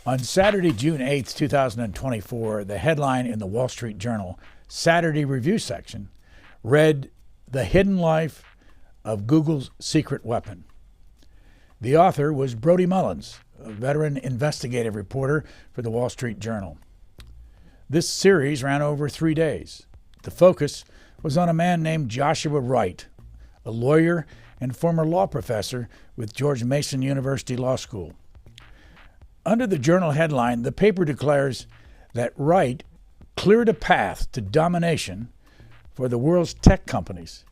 On Saturday, June 8, 2024, the headline in the Wall Street Journal Saturday Review section read, "The Hidden Life of Google's Secret Weapon." The author was Brody Mullins, a veteran investigative reporter for the Wall Street Journal. This series ran over 3 days. The focus was on a man named Joshua Wright, a lawyer and former law professor with George Mason University Law School. Under the Journal headline, the paper declares that Wright cleared a path to domination for the world's tech companies,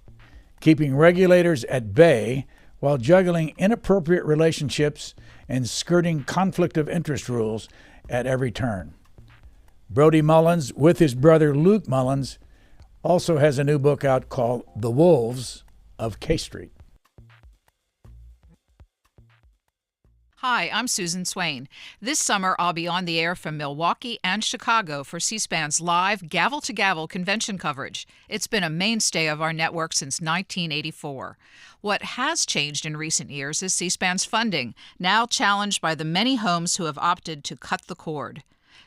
keeping regulators at bay while juggling inappropriate relationships and skirting conflict of interest rules at every turn. Brody Mullins, with his brother Luke Mullins, also has a new book out called The Wolves of K Street. Hi, I'm Susan Swain. This summer, I'll be on the air from Milwaukee and Chicago for C-SPAN's live gavel-to-gavel convention coverage. It's been a mainstay of our network since 1984. What has changed in recent years is C-SPAN's funding, now challenged by the many homes who have opted to cut the cord.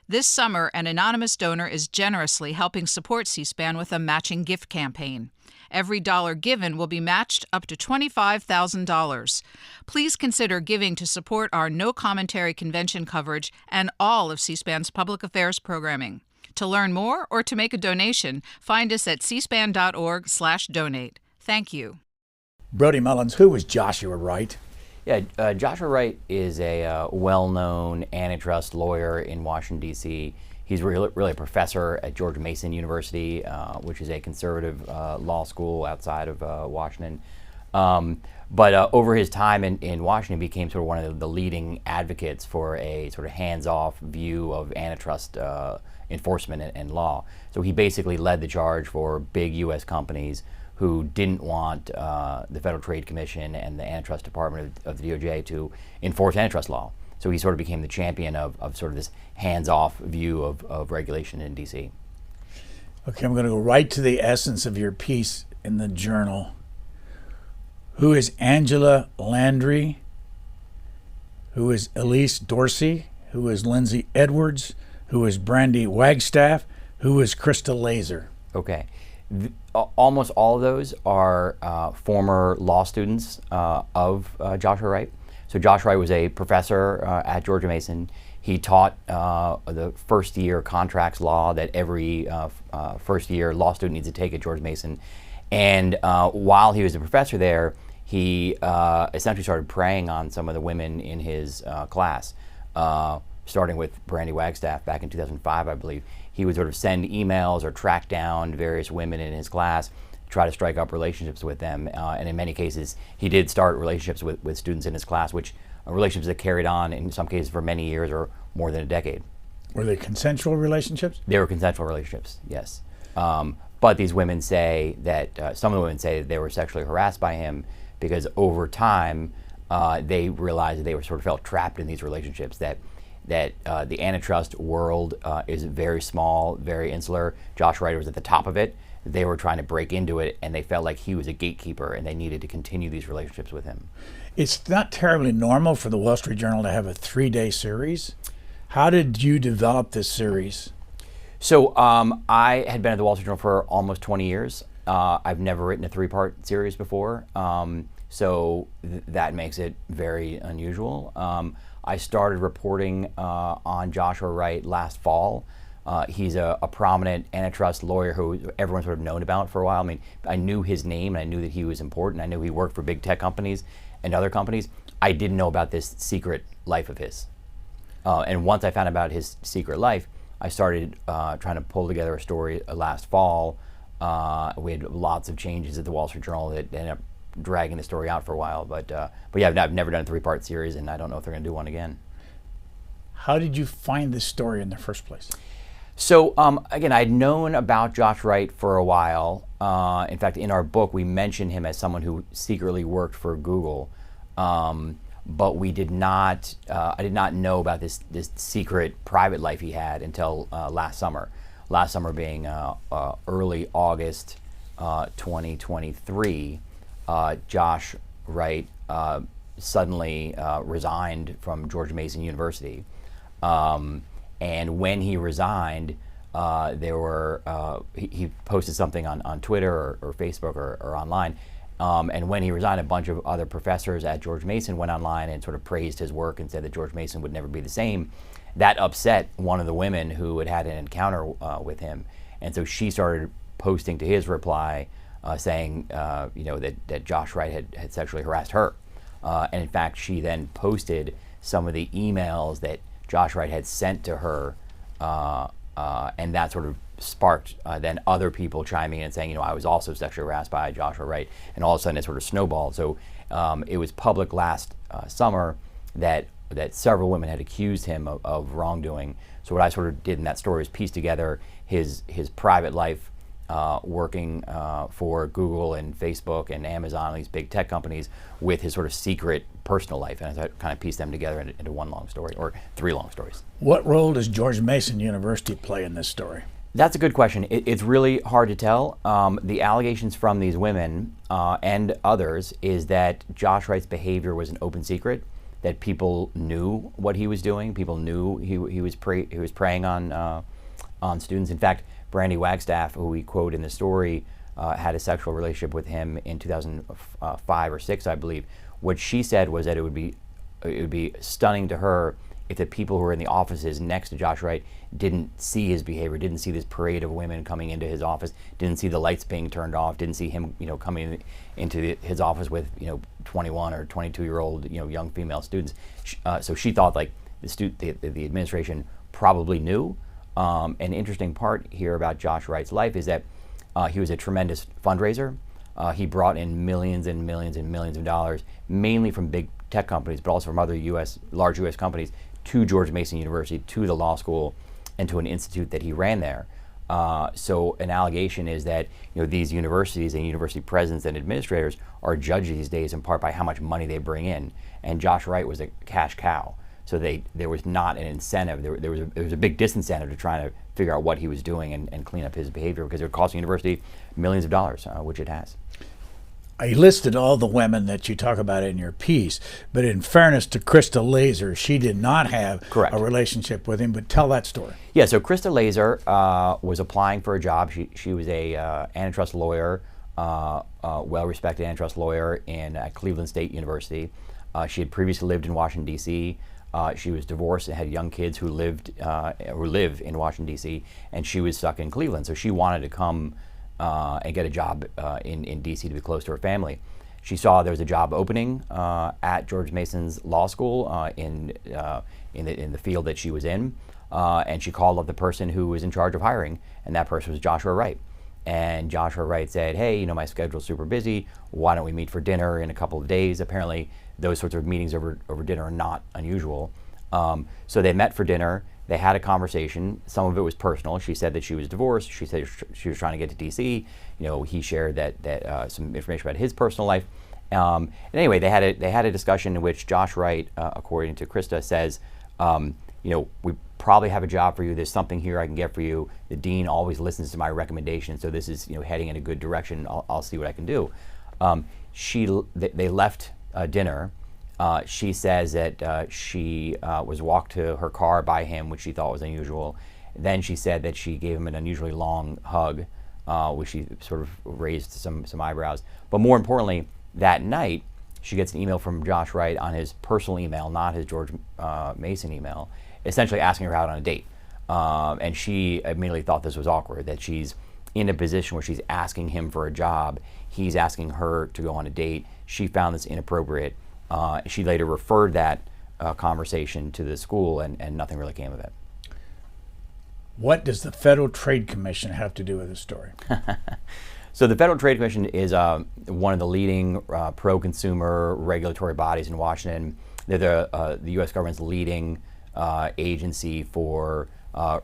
This summer, an anonymous donor is generously helping support C-SPAN with a matching gift campaign. Every dollar given will be matched up to $25,000. Please consider giving to support our no commentary convention coverage and all of C-SPAN's public affairs programming. To learn more or to make a donation, find us at cspan.org/donate. Thank you. Brody Mullins, who was Joshua Wright? Yeah, Joshua Wright is a well-known antitrust lawyer in Washington, D.C. He's really a professor at George Mason University, which is a conservative law school outside of Washington. But over his time in Washington, became sort of one of the leading advocates for a sort of hands-off view of antitrust enforcement and law. So he basically led the charge for big U.S. companies who didn't want the Federal Trade Commission and the Antitrust Department of the DOJ to enforce antitrust law. So he sort of became the champion of sort of this hands-off view of regulation in D.C. Okay, I'm going to go right to the essence of your piece in the Journal. Who is Angela Landry? Who is Elise Dorsey? Who is Lindsay Edwards? Who is Brandy Wagstaff? Who is Krista Laser? Okay. Almost all of those are former law students of Joshua Wright. So Joshua Wright was a professor at George Mason. He taught the first year contracts law that every first year law student needs to take at George Mason. And while he was a professor there, he essentially started preying on some of the women in his class, starting with Brandy Wagstaff back in 2005, I believe. He would sort of send emails or track down various women in his class, try to strike up relationships with them. And in many cases, he did start relationships with students in his class, which relationships that carried on in some cases for many years or more than a decade. Were they consensual relationships? They were consensual relationships, yes. But these women say that, some of the women say that they were sexually harassed by him because over time, they realized that they were sort of felt trapped in these relationships, that the antitrust world is very small, very insular. Joshua Wright was at the top of it. They were trying to break into it, and they felt like he was a gatekeeper, and they needed to continue these relationships with him. It's not terribly normal for the Wall Street Journal to have a 3-day series. How did you develop this series? So I had been at the Wall Street Journal for almost 20 years. I've never written a 3-part series before, so that makes it very unusual. I started reporting on Joshua Wright last fall. He's a prominent antitrust lawyer who everyone's sort of known about for a while. I mean, I knew his name, and I knew that he was important. I knew he worked for big tech companies and other companies. I didn't know about this secret life of his. And once I found out about his secret life, I started trying to pull together a story last fall. We had lots of changes at the Wall Street Journal that ended up dragging the story out for a while. But yeah, I've never done a 3-part series, and I don't know if they're going to do one again. How did you find this story in the first place? So again, I'd known about Josh Wright for a while. In fact, in our book, we mention him as someone who secretly worked for Google. But we did not, I did not know about this secret private life he had until last summer. Last summer being early August 2023, Josh Wright suddenly resigned from George Mason University. And when he resigned, he posted something on Twitter or Facebook or online. And when he resigned, a bunch of other professors at George Mason went online and sort of praised his work and said that George Mason would never be the same. That upset one of the women who had an encounter with him. And so she started posting to his reply saying, that Josh Wright had sexually harassed her. And in fact, she then posted some of the emails that Josh Wright had sent to her, and that sort of sparked then other people chiming in and saying, I was also sexually harassed by Joshua Wright, and all of a sudden it sort of snowballed. So it was public last summer that several women had accused him of wrongdoing. So what I sort of did in that story is piece together his private life working for Google and Facebook and Amazon, these big tech companies, with his sort of secret personal life, and I kind of pieced them together into one long story, or three long stories. What role does George Mason University play in this story? That's a good question. It's really hard to tell. The allegations from these women and others is that Josh Wright's behavior was an open secret, that people knew what he was doing. People knew he was preying on students. In fact, Brandy Wagstaff, who we quote in the story, had a sexual relationship with him in 2005 or 6, I believe. What she said was that it would be stunning to her if the people who were in the offices next to Josh Wright didn't see his behavior, didn't see this parade of women coming into his office, didn't see the lights being turned off, didn't see him, coming into his office with, 21 or 22-year-old, young female students. So she thought like the administration probably knew. An interesting part here about Josh Wright's life is that he was a tremendous fundraiser. He brought in millions and millions and millions of dollars, mainly from big tech companies, but also from other large U.S. companies, to George Mason University, to the law school, and to an institute that he ran there. So an allegation is that these universities and university presidents and administrators are judged these days in part by how much money they bring in. And Josh Wright was a cash cow. So there was not an incentive. There was a big disincentive to trying to figure out what he was doing and clean up his behavior, because it would cost the university millions of dollars, which it has. I listed all the women that you talk about in your piece, but in fairness to Krista Laser, she did not have a relationship with him. But tell that story. Yeah, so Krista Laser was applying for a job. She was a antitrust lawyer, well-respected antitrust lawyer at Cleveland State University. She had previously lived in Washington, D.C. She was divorced and had young kids who live in Washington, D.C., and she was stuck in Cleveland. So she wanted to come and get a job in D.C. to be close to her family. She saw there was a job opening at George Mason's law school in the field that she was in, and she called up the person who was in charge of hiring, and that person was Joshua Wright. And Joshua Wright said, hey, my schedule's super busy. Why don't we meet for dinner in a couple of days? Apparently, those sorts of meetings over dinner are not unusual. So they met for dinner. They had a conversation. Some of it was personal. She said that she was divorced. She said she was trying to get to D.C. He shared that some information about his personal life. And anyway, they had a discussion in which Josh Wright, according to Krista, says, we probably have a job for you. There's something here I can get for you. The dean always listens to my recommendations, so this is heading in a good direction. I'll see what I can do. They left dinner. She says that she was walked to her car by him, which she thought was unusual. Then she said that she gave him an unusually long hug, which she sort of raised some eyebrows. But more importantly, that night, she gets an email from Josh Wright on his personal email, not his George Mason email, essentially asking her out on a date. And she immediately thought this was awkward, that she's in a position where she's asking him for a job. He's asking her to go on a date. She found this inappropriate. She later referred that conversation to the school, and nothing really came of it. What does the Federal Trade Commission have to do with this story? So the Federal Trade Commission is one of the leading pro-consumer regulatory bodies in Washington. They're the U.S. government's leading agency for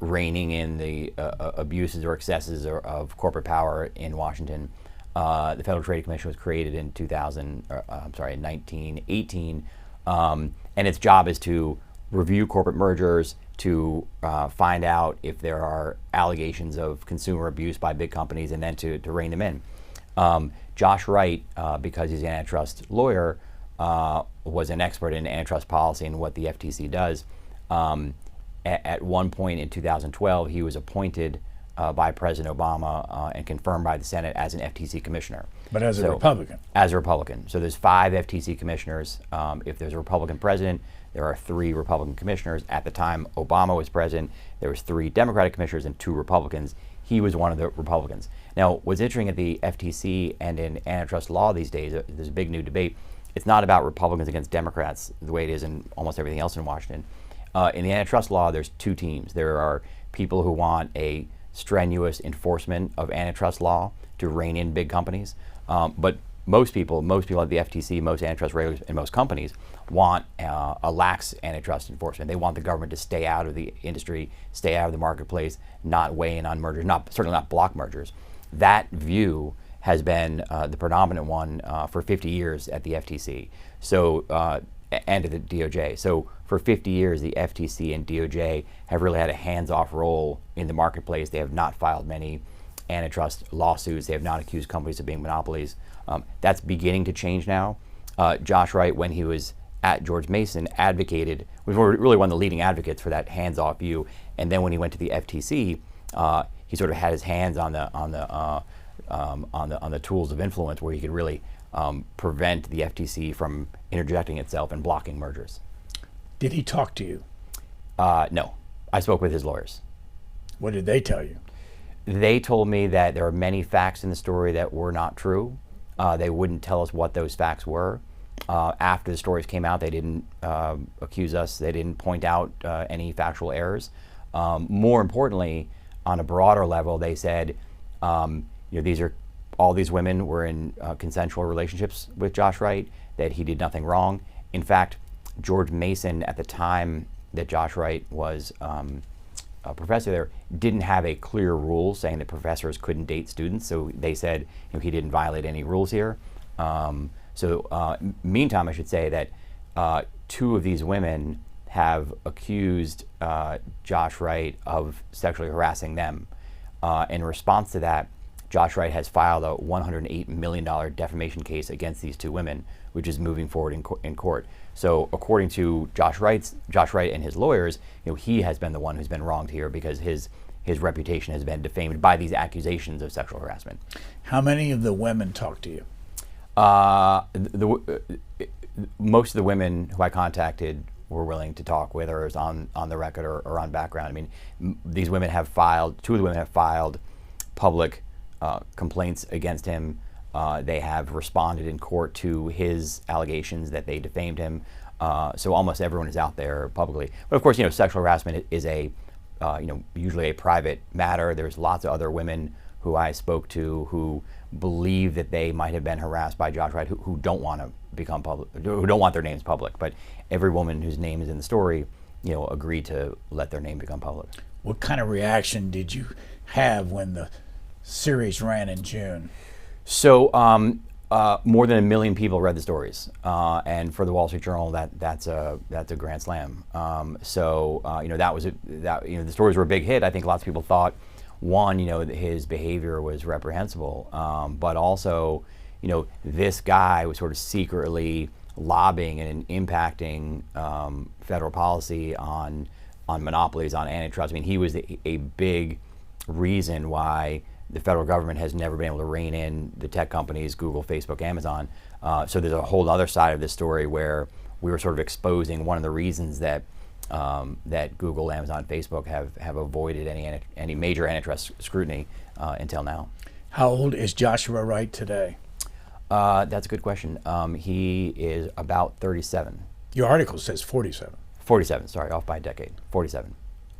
reining in the abuses or excesses of corporate power in Washington. The Federal Trade Commission was created in 1918, and its job is to review corporate mergers, to find out if there are allegations of consumer abuse by big companies, and then to rein them in. Josh Wright, because he's an antitrust lawyer, was an expert in antitrust policy and what the FTC does. at one point in 2012, he was appointed by President Obama and confirmed by the Senate as an FTC commissioner. But as a Republican? As a Republican. So there's 5 FTC commissioners. If there's a Republican president, there are 3 Republican commissioners. At the time Obama was president, there was 3 Democratic commissioners and 2 Republicans. He was one of the Republicans. Now, what's interesting at the FTC and in antitrust law these days, there's a big new debate. It's not about Republicans against Democrats the way it is in almost everything else in Washington. In the antitrust law, there's 2 teams. There are people who want a strenuous enforcement of antitrust law to rein in big companies. But most people at the FTC, most antitrust regulators, and most companies want a lax antitrust enforcement. They want the government to stay out of the industry, stay out of the marketplace, not weigh in on mergers, certainly not block mergers. That view has been the predominant one for 50 years at the FTC, and at the DOJ. So for 50 years, the FTC and DOJ have really had a hands-off role in the marketplace. They have not filed many antitrust lawsuits. They have not accused companies of being monopolies. That's beginning to change now. Josh Wright, when he was at George Mason, was really one of the leading advocates for that hands-off view. And then when he went to the FTC, he sort of had his hands on the tools of influence, where he could really prevent the FTC from interjecting itself and blocking mergers. Did he talk to you? No, I spoke with his lawyers. What did they tell you? They told me that there are many facts in the story that were not true. They wouldn't tell us what those facts were. After the stories came out, they didn't accuse us. They didn't point out any factual errors. More importantly, on a broader level, they said, all these women were in consensual relationships with Josh Wright, that he did nothing wrong. In fact, George Mason, at the time that Josh Wright was a professor there, didn't have a clear rule saying that professors couldn't date students. So they said he didn't violate any rules here. Meantime, I should say that 2 of these women have accused Josh Wright of sexually harassing them. In response to that, Josh Wright has filed a $108 million defamation case against these 2 women, which is moving forward in court. So according to Josh Wright and his lawyers, he has been the one who's been wronged here, because his reputation has been defamed by these accusations of sexual harassment. How many of the women talked to you? Most of the women who I contacted were willing to talk, whether it was on the record or on background. I mean, these women have filed, 2 of the women have filed public complaints against him. They have responded in court to his allegations that they defamed him. So almost everyone is out there publicly. But of course, sexual harassment is usually a private matter. There's lots of other women who I spoke to who believe that they might have been harassed by Josh Wright, who don't want to become public, who don't want their names public. But every woman whose name is in the story, agreed to let their name become public. What kind of reaction did you have when the series ran in June? So more than 1 million people read the stories, and for the Wall Street Journal, that's a grand slam. The stories were a big hit. I think lots of people thought, one, that his behavior was reprehensible, but also, this guy was sort of secretly lobbying and impacting federal policy on monopolies, on antitrust. I mean, he was a big reason why the federal government has never been able to rein in the tech companies, Google, Facebook, Amazon. So there's a whole other side of this story where we were sort of exposing one of the reasons that Google, Amazon, Facebook have avoided any major antitrust scrutiny until now. How old is Joshua Wright today? That's a good question. He is about 37. Your article says 47. 47, sorry, off by a decade. 47.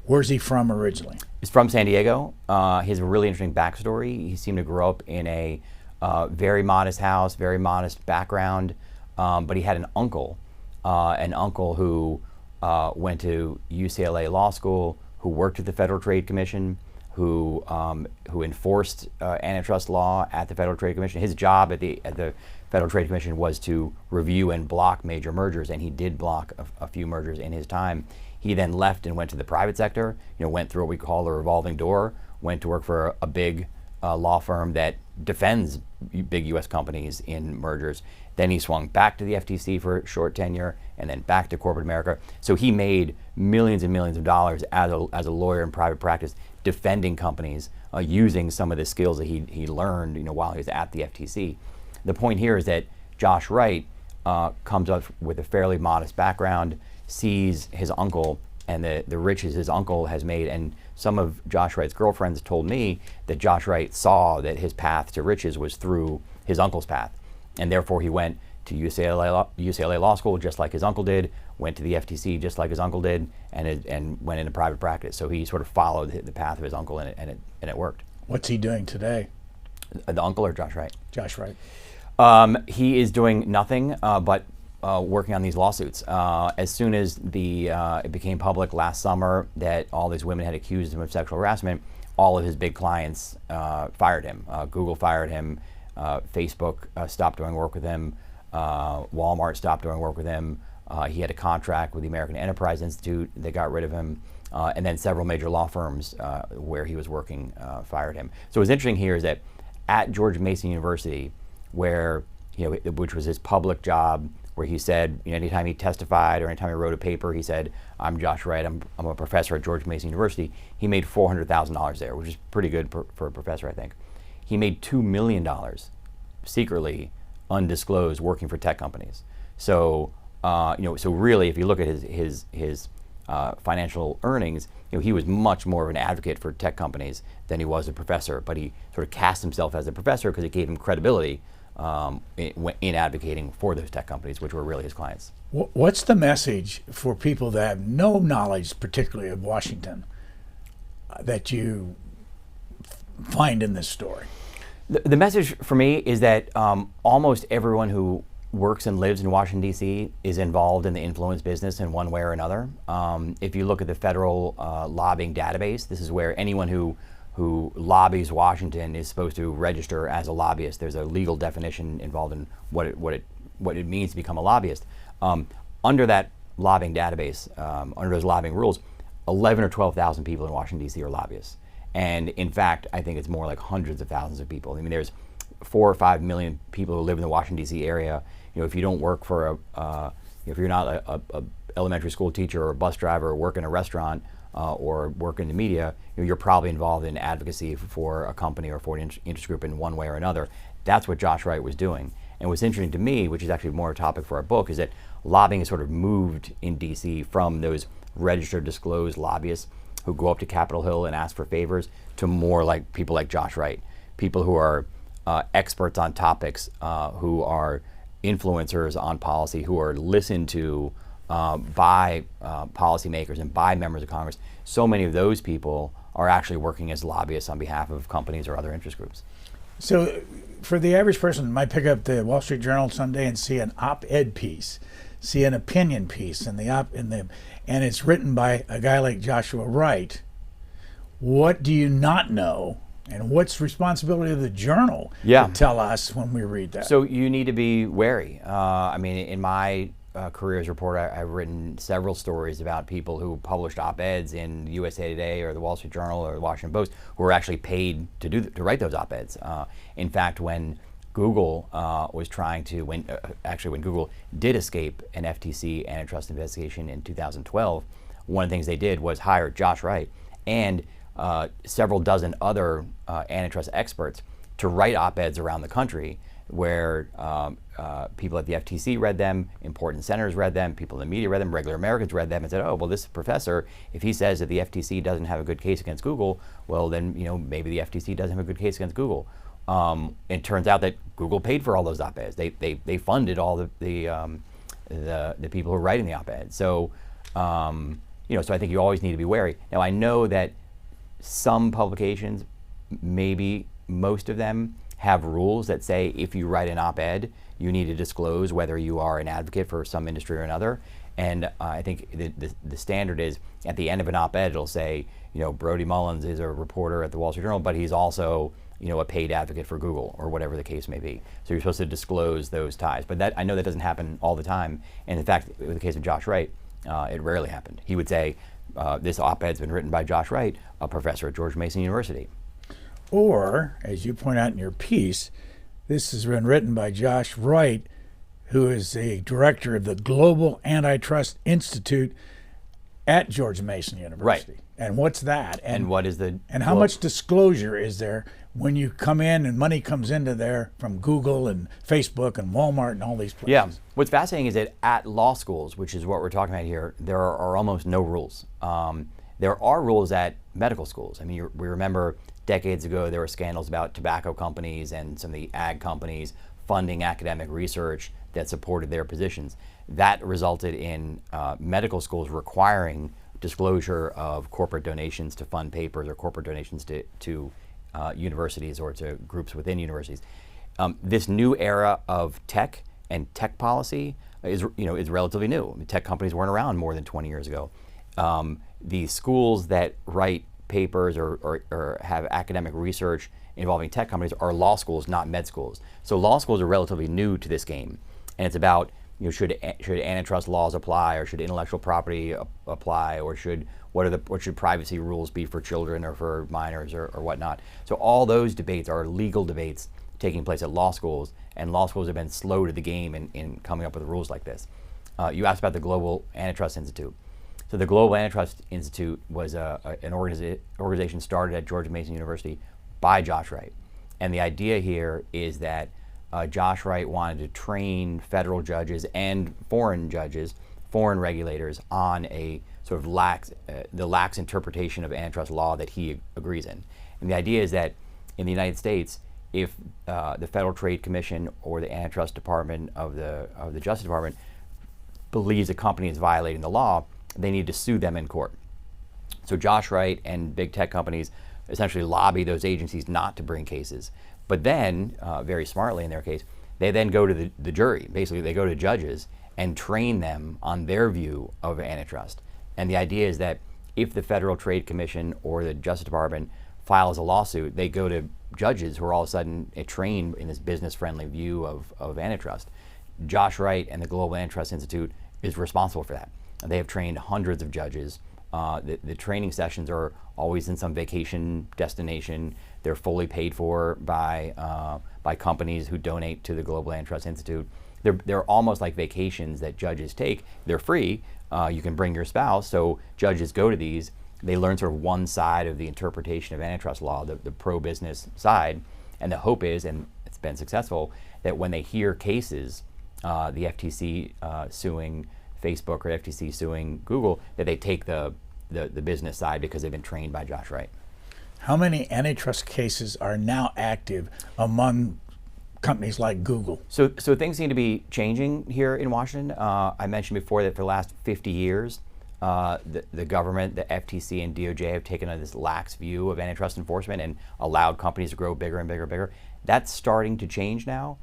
Where's he from originally? He's from San Diego. He has a really interesting backstory. He seemed to grow up in a very modest house, very modest background, but he had an uncle who went to UCLA Law School, who worked at the Federal Trade Commission, who enforced antitrust law at the Federal Trade Commission. His job at the Federal Trade Commission was to review and block major mergers, and he did block a few mergers in his time. He then left and went to the private sector, went through what we call a revolving door, went to work for a big law firm that defends big U.S. companies in mergers, Then he swung back to the FTC for a short tenure, and then back to corporate America. So he made millions and millions of dollars as a lawyer in private practice, defending companies using some of the skills that he learned, while he was at the FTC. The point here is that Josh Wright comes up with a fairly modest background, sees his uncle and the riches his uncle has made, and some of Josh Wright's girlfriends told me that Josh Wright saw that his path to riches was through his uncle's path, and therefore he went to UCLA Law School just like his uncle did, went to the FTC just like his uncle did, and went into private practice. So he sort of followed the path of his uncle, and it worked. What's he doing today? The uncle or Josh Wright? Josh Wright. He is doing nothing but working on these lawsuits. As soon as it became public last summer that all these women had accused him of sexual harassment, all of his big clients fired him. Google fired him. Facebook stopped doing work with him. Walmart stopped doing work with him. He had a contract with the American Enterprise Institute. They got rid of him. And then several major law firms where he was working fired him. So what's interesting here is that at George Mason University, where which was his public job, where he said, anytime he testified or anytime he wrote a paper, he said, "I'm Josh Wright. I'm a professor at George Mason University." He made $400,000 there, which is pretty good for a professor, I think. He made $2 million secretly, undisclosed, working for tech companies. So, so really, if you look at his financial earnings, he was much more of an advocate for tech companies than he was a professor. But he sort of cast himself as a professor because it gave him credibility in advocating for those tech companies, which were really his clients. What's the message for people that have no knowledge, particularly of Washington, that you find in this story? The message for me is that almost everyone who works and lives in Washington, D.C. is involved in the influence business in one way or another. If you look at the federal lobbying database, this is where anyone who lobbies Washington is supposed to register as a lobbyist. There's a legal definition involved in what it means to become a lobbyist. Under that lobbying database, under those lobbying rules, 11 or 12,000 people in Washington, D.C. are lobbyists. And in fact, I think it's more like hundreds of thousands of people. I mean, there's 4 or 5 million people who live in the Washington, D.C. area. If you don't work for if you're not a elementary school teacher or a bus driver or work in a restaurant or work in the media, you're probably involved in advocacy for a company or for an interest group in one way or another. That's what Josh Wright was doing. And what's interesting to me, which is actually more a topic for our book, is that lobbying has sort of moved in D.C. from those registered, disclosed lobbyists who go up to Capitol Hill and ask for favors to more like people like Josh Wright, people who are experts on topics, who are influencers on policy, who are listened to by policymakers and by members of Congress. So many of those people are actually working as lobbyists on behalf of companies or other interest groups. So for the average person, might pick up the Wall Street Journal Sunday and see an op-ed piece, see an opinion piece, and it's written by a guy like Joshua Wright. What do you not know, and what's responsibility of the journal to tell us when we read that? So you need to be wary. I mean, in my career as a reporter, I've written several stories about people who published op-eds in USA Today or the Wall Street Journal or the Washington Post who were actually paid to write those op-eds. In fact, when Google was trying to, when Google did escape an FTC antitrust investigation in 2012, one of the things they did was hire Josh Wright and several dozen other antitrust experts to write op-eds around the country where people at the FTC read them, important senators read them, people in the media read them, regular Americans read them and said, oh, well, this professor, if he says that the FTC doesn't have a good case against Google, well, then maybe the FTC doesn't have a good case against Google. It turns out that Google paid for all those op-eds. They funded all the people who are writing the op-eds. So, so I think you always need to be wary. Now, I know that some publications, maybe most of them, have rules that say if you write an op-ed, you need to disclose whether you are an advocate for some industry or another. And I think the standard is at the end of an op-ed, it'll say, Brody Mullins is a reporter at the Wall Street Journal, but he's also, a paid advocate for Google or whatever the case may be. So you're supposed to disclose those ties. But I know that doesn't happen all the time. And in fact, in the case of Josh Wright, it rarely happened. He would say, this op-ed's been written by Josh Wright, a professor at George Mason University. Or, as you point out in your piece, this has been written by Josh Wright, who is the director of the Global Antitrust Institute at George Mason University. Right. And what's that? And what is the... And how much disclosure is there when you come in and money comes into there from Google and Facebook and Walmart and all these places? Yeah. What's fascinating is that at law schools, which is what we're talking about here, there are almost no rules. There are rules at medical schools. I mean, we remember decades ago there were scandals about tobacco companies and some of the ag companies funding academic research that supported their positions. That resulted in medical schools requiring disclosure of corporate donations to fund papers or corporate donations to universities or to groups within universities. This new era of tech and tech policy is relatively new. I mean, tech companies weren't around more than 20 years ago. The schools that write papers or have academic research involving tech companies are law schools, not med schools. So law schools are relatively new to this game, and it's about should antitrust laws apply, or should intellectual property apply, or what should privacy rules be for children or for minors or whatnot. So all those debates are legal debates taking place at law schools, and law schools have been slow to the game in coming up with rules like this. You asked about the Global Antitrust Institute. So the Global Antitrust Institute was an organization started at George Mason University by Josh Wright. And the idea here is that Josh Wright wanted to train federal judges and foreign judges, foreign regulators, on a sort of lax interpretation of antitrust law that he agrees in. And the idea is that in the United States, if the Federal Trade Commission or the Antitrust Department of the Justice Department believes a company is violating the law, they need to sue them in court. So Josh Wright and big tech companies essentially lobby those agencies not to bring cases. But then, very smartly in their case, they then go to the jury. Basically, they go to judges and train them on their view of antitrust. And the idea is that if the Federal Trade Commission or the Justice Department files a lawsuit, they go to judges who are all of a sudden trained in this business-friendly view of antitrust. Josh Wright and the Global Antitrust Institute is responsible for that. They have trained hundreds of judges. The training sessions are always in some vacation destination. They're fully paid for by companies who donate to the Global Antitrust Institute. They're almost like vacations that judges take. They're free. You can bring your spouse. So judges go to these. They learn sort of one side of the interpretation of antitrust law, the pro-business side. And the hope is, and it's been successful, that when they hear cases, the FTC suing Facebook or FTC suing Google, that they take the business side because they've been trained by Josh Wright. How many antitrust cases are now active among companies like Google? So things seem to be changing here in Washington. I mentioned before that for the last 50 years, the government, the FTC and DOJ have taken on this lax view of antitrust enforcement and allowed companies to grow bigger and bigger and bigger. That's starting to change now.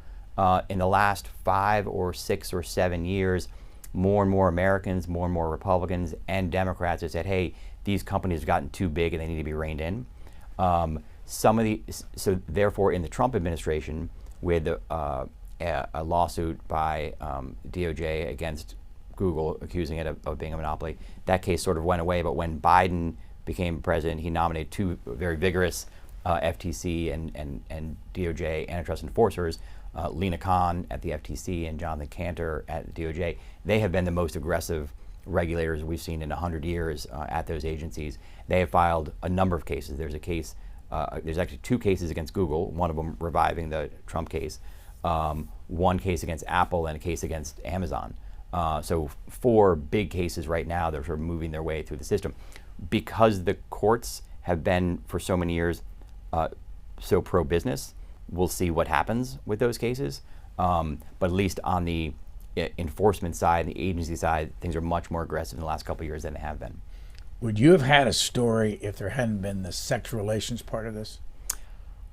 In the last 5 or 6 or 7 years, more and more Americans, more and more Republicans and Democrats have said, hey, these companies have gotten too big and they need to be reined in. So therefore in the Trump administration, with a lawsuit by DOJ against Google accusing it of being a monopoly, that case sort of went away. But when Biden became president, he nominated 2 very vigorous FTC and DOJ antitrust enforcers, Lena Khan at the FTC and Jonathan Cantor at the DOJ. They have been the most aggressive regulators we've seen in 100 years at those agencies. They have filed a number of cases. There's a case, there's actually 2 cases against Google, one of them reviving the Trump case, one case against Apple and a case against Amazon. So 4 big cases right now. They're sort of moving their way through the system. Because the courts have been for so many years so pro-business, we'll see what happens with those cases. But at least on the enforcement side, the agency side, things are much more aggressive in the last couple of years than they have been. Would you have had a story if there hadn't been the sex relations part of this?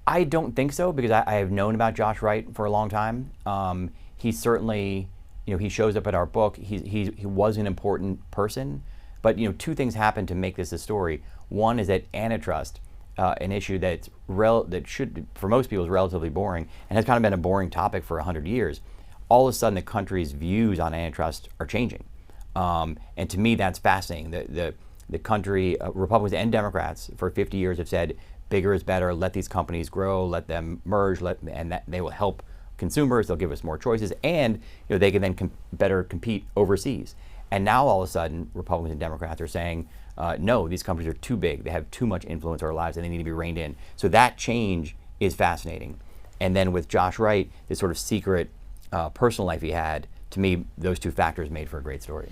I don't think so, because I have known about Josh Wright for a long time. He certainly, he shows up at our book. He was an important person, but 2 things happened to make this a story. One is that antitrust, an issue that should, for most people, is relatively boring and has kind of been a boring topic for 100 years. All of a sudden, the country's views on antitrust are changing, and to me, that's fascinating. The country, Republicans and Democrats, for 50 years have said bigger is better. Let these companies grow. Let them merge. And that they will help consumers, they'll give us more choices, and they can then better compete overseas. And now all of a sudden, Republicans and Democrats are saying, no, these companies are too big. They have too much influence over our lives, and they need to be reined in. So that change is fascinating. And then with Josh Wright, this sort of secret personal life he had, to me, those two factors made for a great story.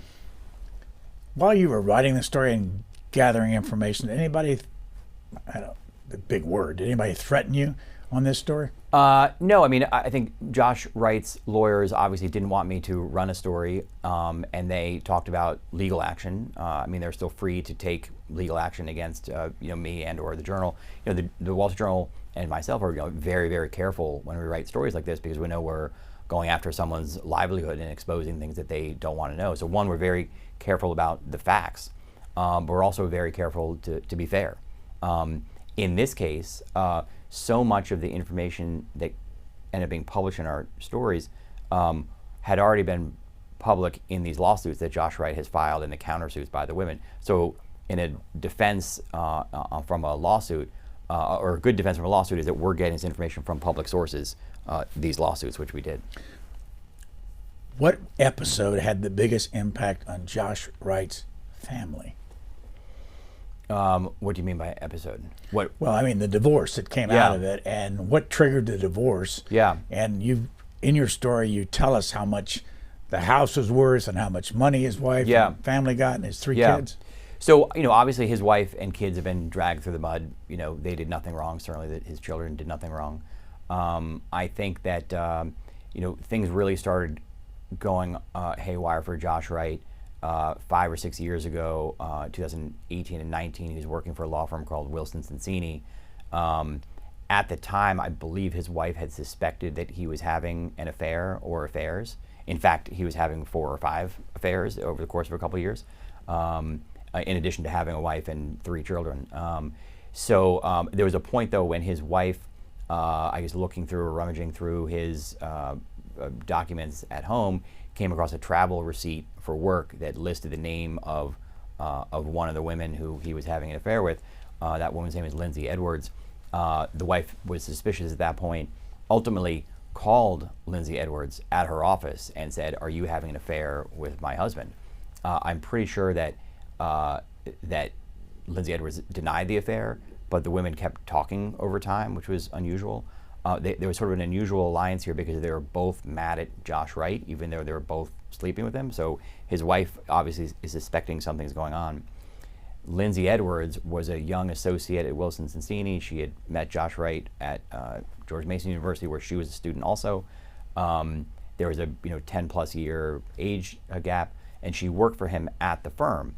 While you were writing the story and gathering information, did anybody, the big word, did anybody threaten you on this story? No, I mean, I think Josh Wright's lawyers obviously didn't want me to run a story, and they talked about legal action. I mean, they're still free to take legal action against me and or the Journal. The Wall Street Journal and myself are very, very careful when we write stories like this, because we know we're going after someone's livelihood and exposing things that they don't want to know. So one, we're very careful about the facts, but we're also very careful to be fair. In this case, so much of the information that ended up being published in our stories had already been public in these lawsuits that Josh Wright has filed and the countersuits by the women. So in a defense from a lawsuit, or a good defense from a lawsuit, is that we're getting this information from public sources, these lawsuits, which we did. What episode had the biggest impact on Josh Wright's family? What do you mean by episode? What? Well, I mean the divorce that came out of it, and what triggered the divorce. Yeah. And in your story, you tell us how much the house was worth and how much money his wife and family got, and his 3 kids. So, obviously his wife and kids have been dragged through the mud. They did nothing wrong. Certainly that his children did nothing wrong. I think that, things really started going haywire for Josh Wright 5 or 6 years ago, 2018 and 19. He was working for a law firm called Wilson Sonsini. At the time, I believe his wife had suspected that he was having an affair or affairs. In fact, he was having 4 or 5 affairs over the course of a couple of years, in addition to having a wife and 3 children. So there was a point, though, when his wife, I guess looking through or rummaging through his documents at home, came across a travel receipt for work that listed the name of one of the women who he was having an affair with. That woman's name is Lindsay Edwards. The wife was suspicious at that point, ultimately called Lindsay Edwards at her office and said, "Are you having an affair with my husband?" I'm pretty sure that that Lindsay Edwards denied the affair, but the women kept talking over time, which was unusual. There was sort of an unusual alliance here because they were both mad at Josh Wright, even though they were both sleeping with him. So his wife obviously is suspecting something's going on. Lindsay Edwards was a young associate at Wilson Sonsini. She had met Josh Wright at George Mason University, where she was a student also. There was a 10-plus year age gap, and she worked for him at the firm.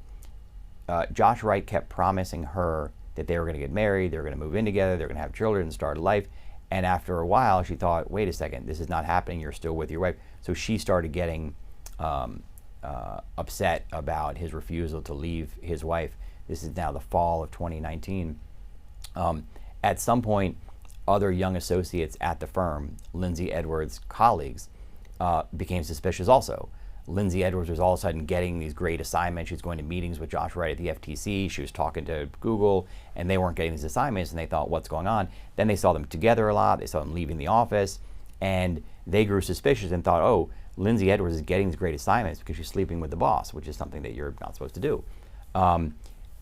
Josh Wright kept promising her that they were going to get married, they were going to move in together, they were going to have children and start a life. And after a while, she thought, wait a second, this is not happening, you're still with your wife. So she started getting upset about his refusal to leave his wife. This is now the fall of 2019. At some point, other young associates at the firm, Lindsay Edwards' colleagues, became suspicious also. Lindsay Edwards was all of a sudden getting these great assignments. She was going to meetings with Josh Wright at the FTC. She was talking to Google, and they weren't getting these assignments, and they thought, what's going on? Then they saw them together a lot. They saw them leaving the office, and they grew suspicious and thought, oh, Lindsay Edwards is getting these great assignments because she's sleeping with the boss, which is something that you're not supposed to do.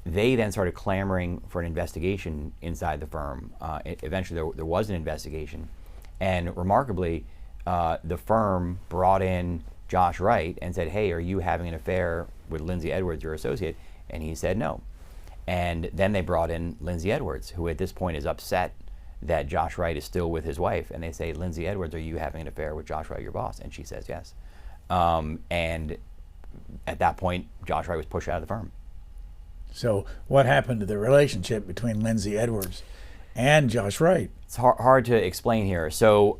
They then started clamoring for an investigation inside the firm. Eventually, there was an investigation, and remarkably, the firm brought in Josh Wright and said, hey, are you having an affair with Lindsay Edwards, your associate? And he said no. And then they brought in Lindsay Edwards, who at this point is upset that Josh Wright is still with his wife. And they say, Lindsay Edwards, are you having an affair with Josh Wright, your boss? And she says yes. And at that point, Josh Wright was pushed out of the firm. So what happened to the relationship between Lindsay Edwards and Josh Wright? It's hard to explain here. So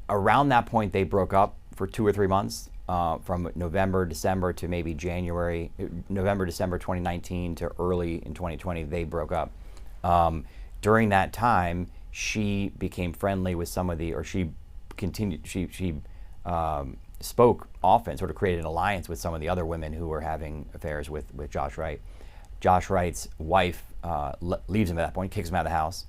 around that point, they broke up for 2 or 3 months, from November, December to maybe January, November, December 2019 to early in 2020, they broke up. During that time, she became friendly with some of the, or she continued, she spoke often, sort of created an alliance with some of the other women who were having affairs with Josh Wright. Josh Wright's wife leaves him at that point, kicks him out of the house.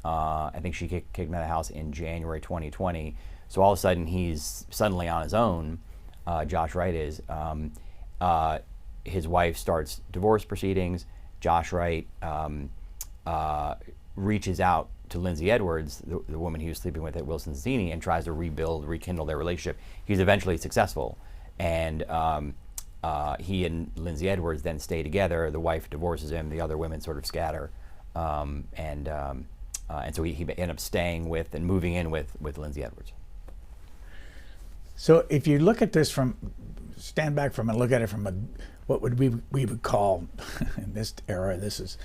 I think she kicked him out of the house in January 2020. So all of a sudden he's suddenly on his own. Josh Wright is. His wife starts divorce proceedings. Josh Wright reaches out to Lindsay Edwards, the woman he was sleeping with at Wilson Zini, and tries to rekindle their relationship. He's eventually successful, and he and Lindsay Edwards then stay together. The wife divorces him. The other women sort of scatter, and so he ended up staying with and moving in with Lindsay Edwards. So if you look at this stand back from and look at it from what we would call in this era, this is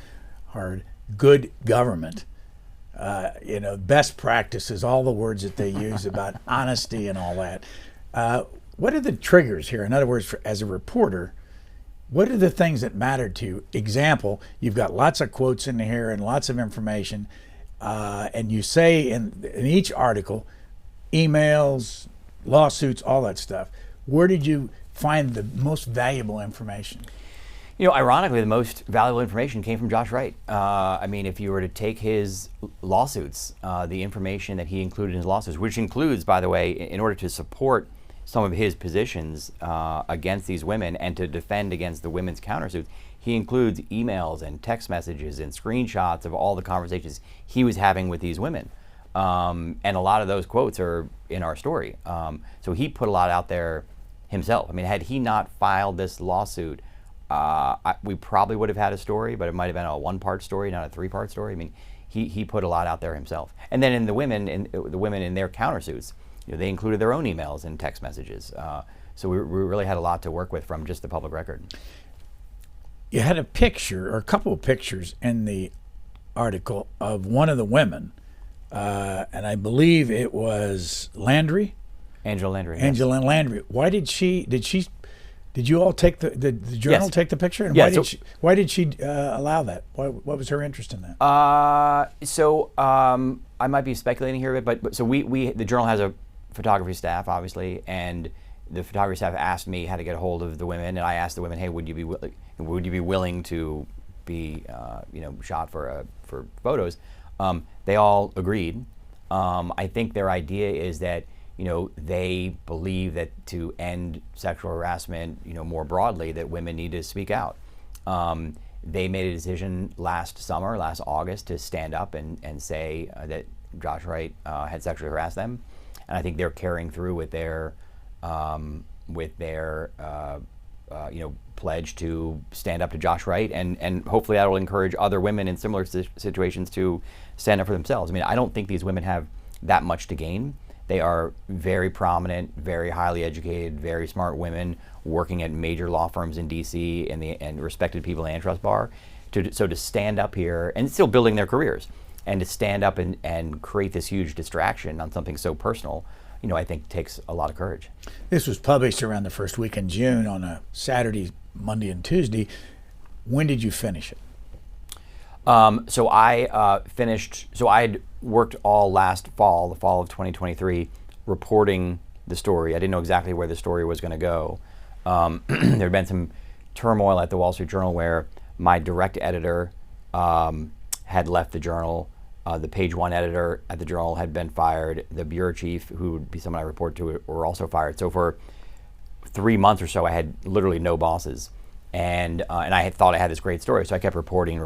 hard, good government. Best practices, all the words that they use about honesty and all that. What are the triggers here? In other words, as a reporter, what are the things that matter to you? Example, you've got lots of quotes in here and lots of information, and you say in each article, emails, lawsuits, all that stuff. Where did you find the most valuable information? Ironically, the most valuable information came from Josh Wright. If you were to take his lawsuits, the information that he included in his lawsuits, which includes, by the way, in order to support some of his positions against these women and to defend against the women's countersuits, he includes emails and text messages and screenshots of all the conversations he was having with these women. And a lot of those quotes are in our story. So he put a lot out there himself. Had he not filed this lawsuit, we probably would have had a story, but it might have been a one-part story, not a three-part story. He put a lot out there himself. And then in the women in their countersuits, they included their own emails and text messages. So we really had a lot to work with from just the public record. You had a picture, or a couple of pictures in the article of one of the women, and I believe it was Landry. Angela Landry. Angela yes. Landry. Why did you all take the journal Yes. take the picture? And Yeah, why did she allow that? What was her interest in that? I might be speculating here a bit, but the journal has a photography staff, obviously, and the photography staff asked me how to get a hold of the women, and I asked the women, hey, would you be willing to be shot for photos? They all agreed. I think their idea is that they believe that to end sexual harassment, more broadly, that women need to speak out. They made a decision last August, to stand up and say that Josh Wright had sexually harassed them, and I think they're carrying through with their pledge to stand up to Josh Wright, and hopefully that will encourage other women in similar situations to stand up for themselves. I don't think these women have that much to gain. They are very prominent, very highly educated, very smart women working at major law firms in D.C. and respected people in the Antitrust bar. So to stand up here and still building their careers, and to stand up and create this huge distraction on something so personal, I think takes a lot of courage. This was published around the first week in June on a Saturday, Monday, and Tuesday. When did you finish it? So I finished. So I had worked all last fall, the fall of 2023, reporting the story. I didn't know exactly where the story was going to go. There had been some turmoil at the Wall Street Journal where my direct editor had left the journal. The page one editor at the journal had been fired. The bureau chief, who would be someone I report to, were also fired. So for 3 months or so, I had literally no bosses. And I had thought I had this great story, so I kept reporting. And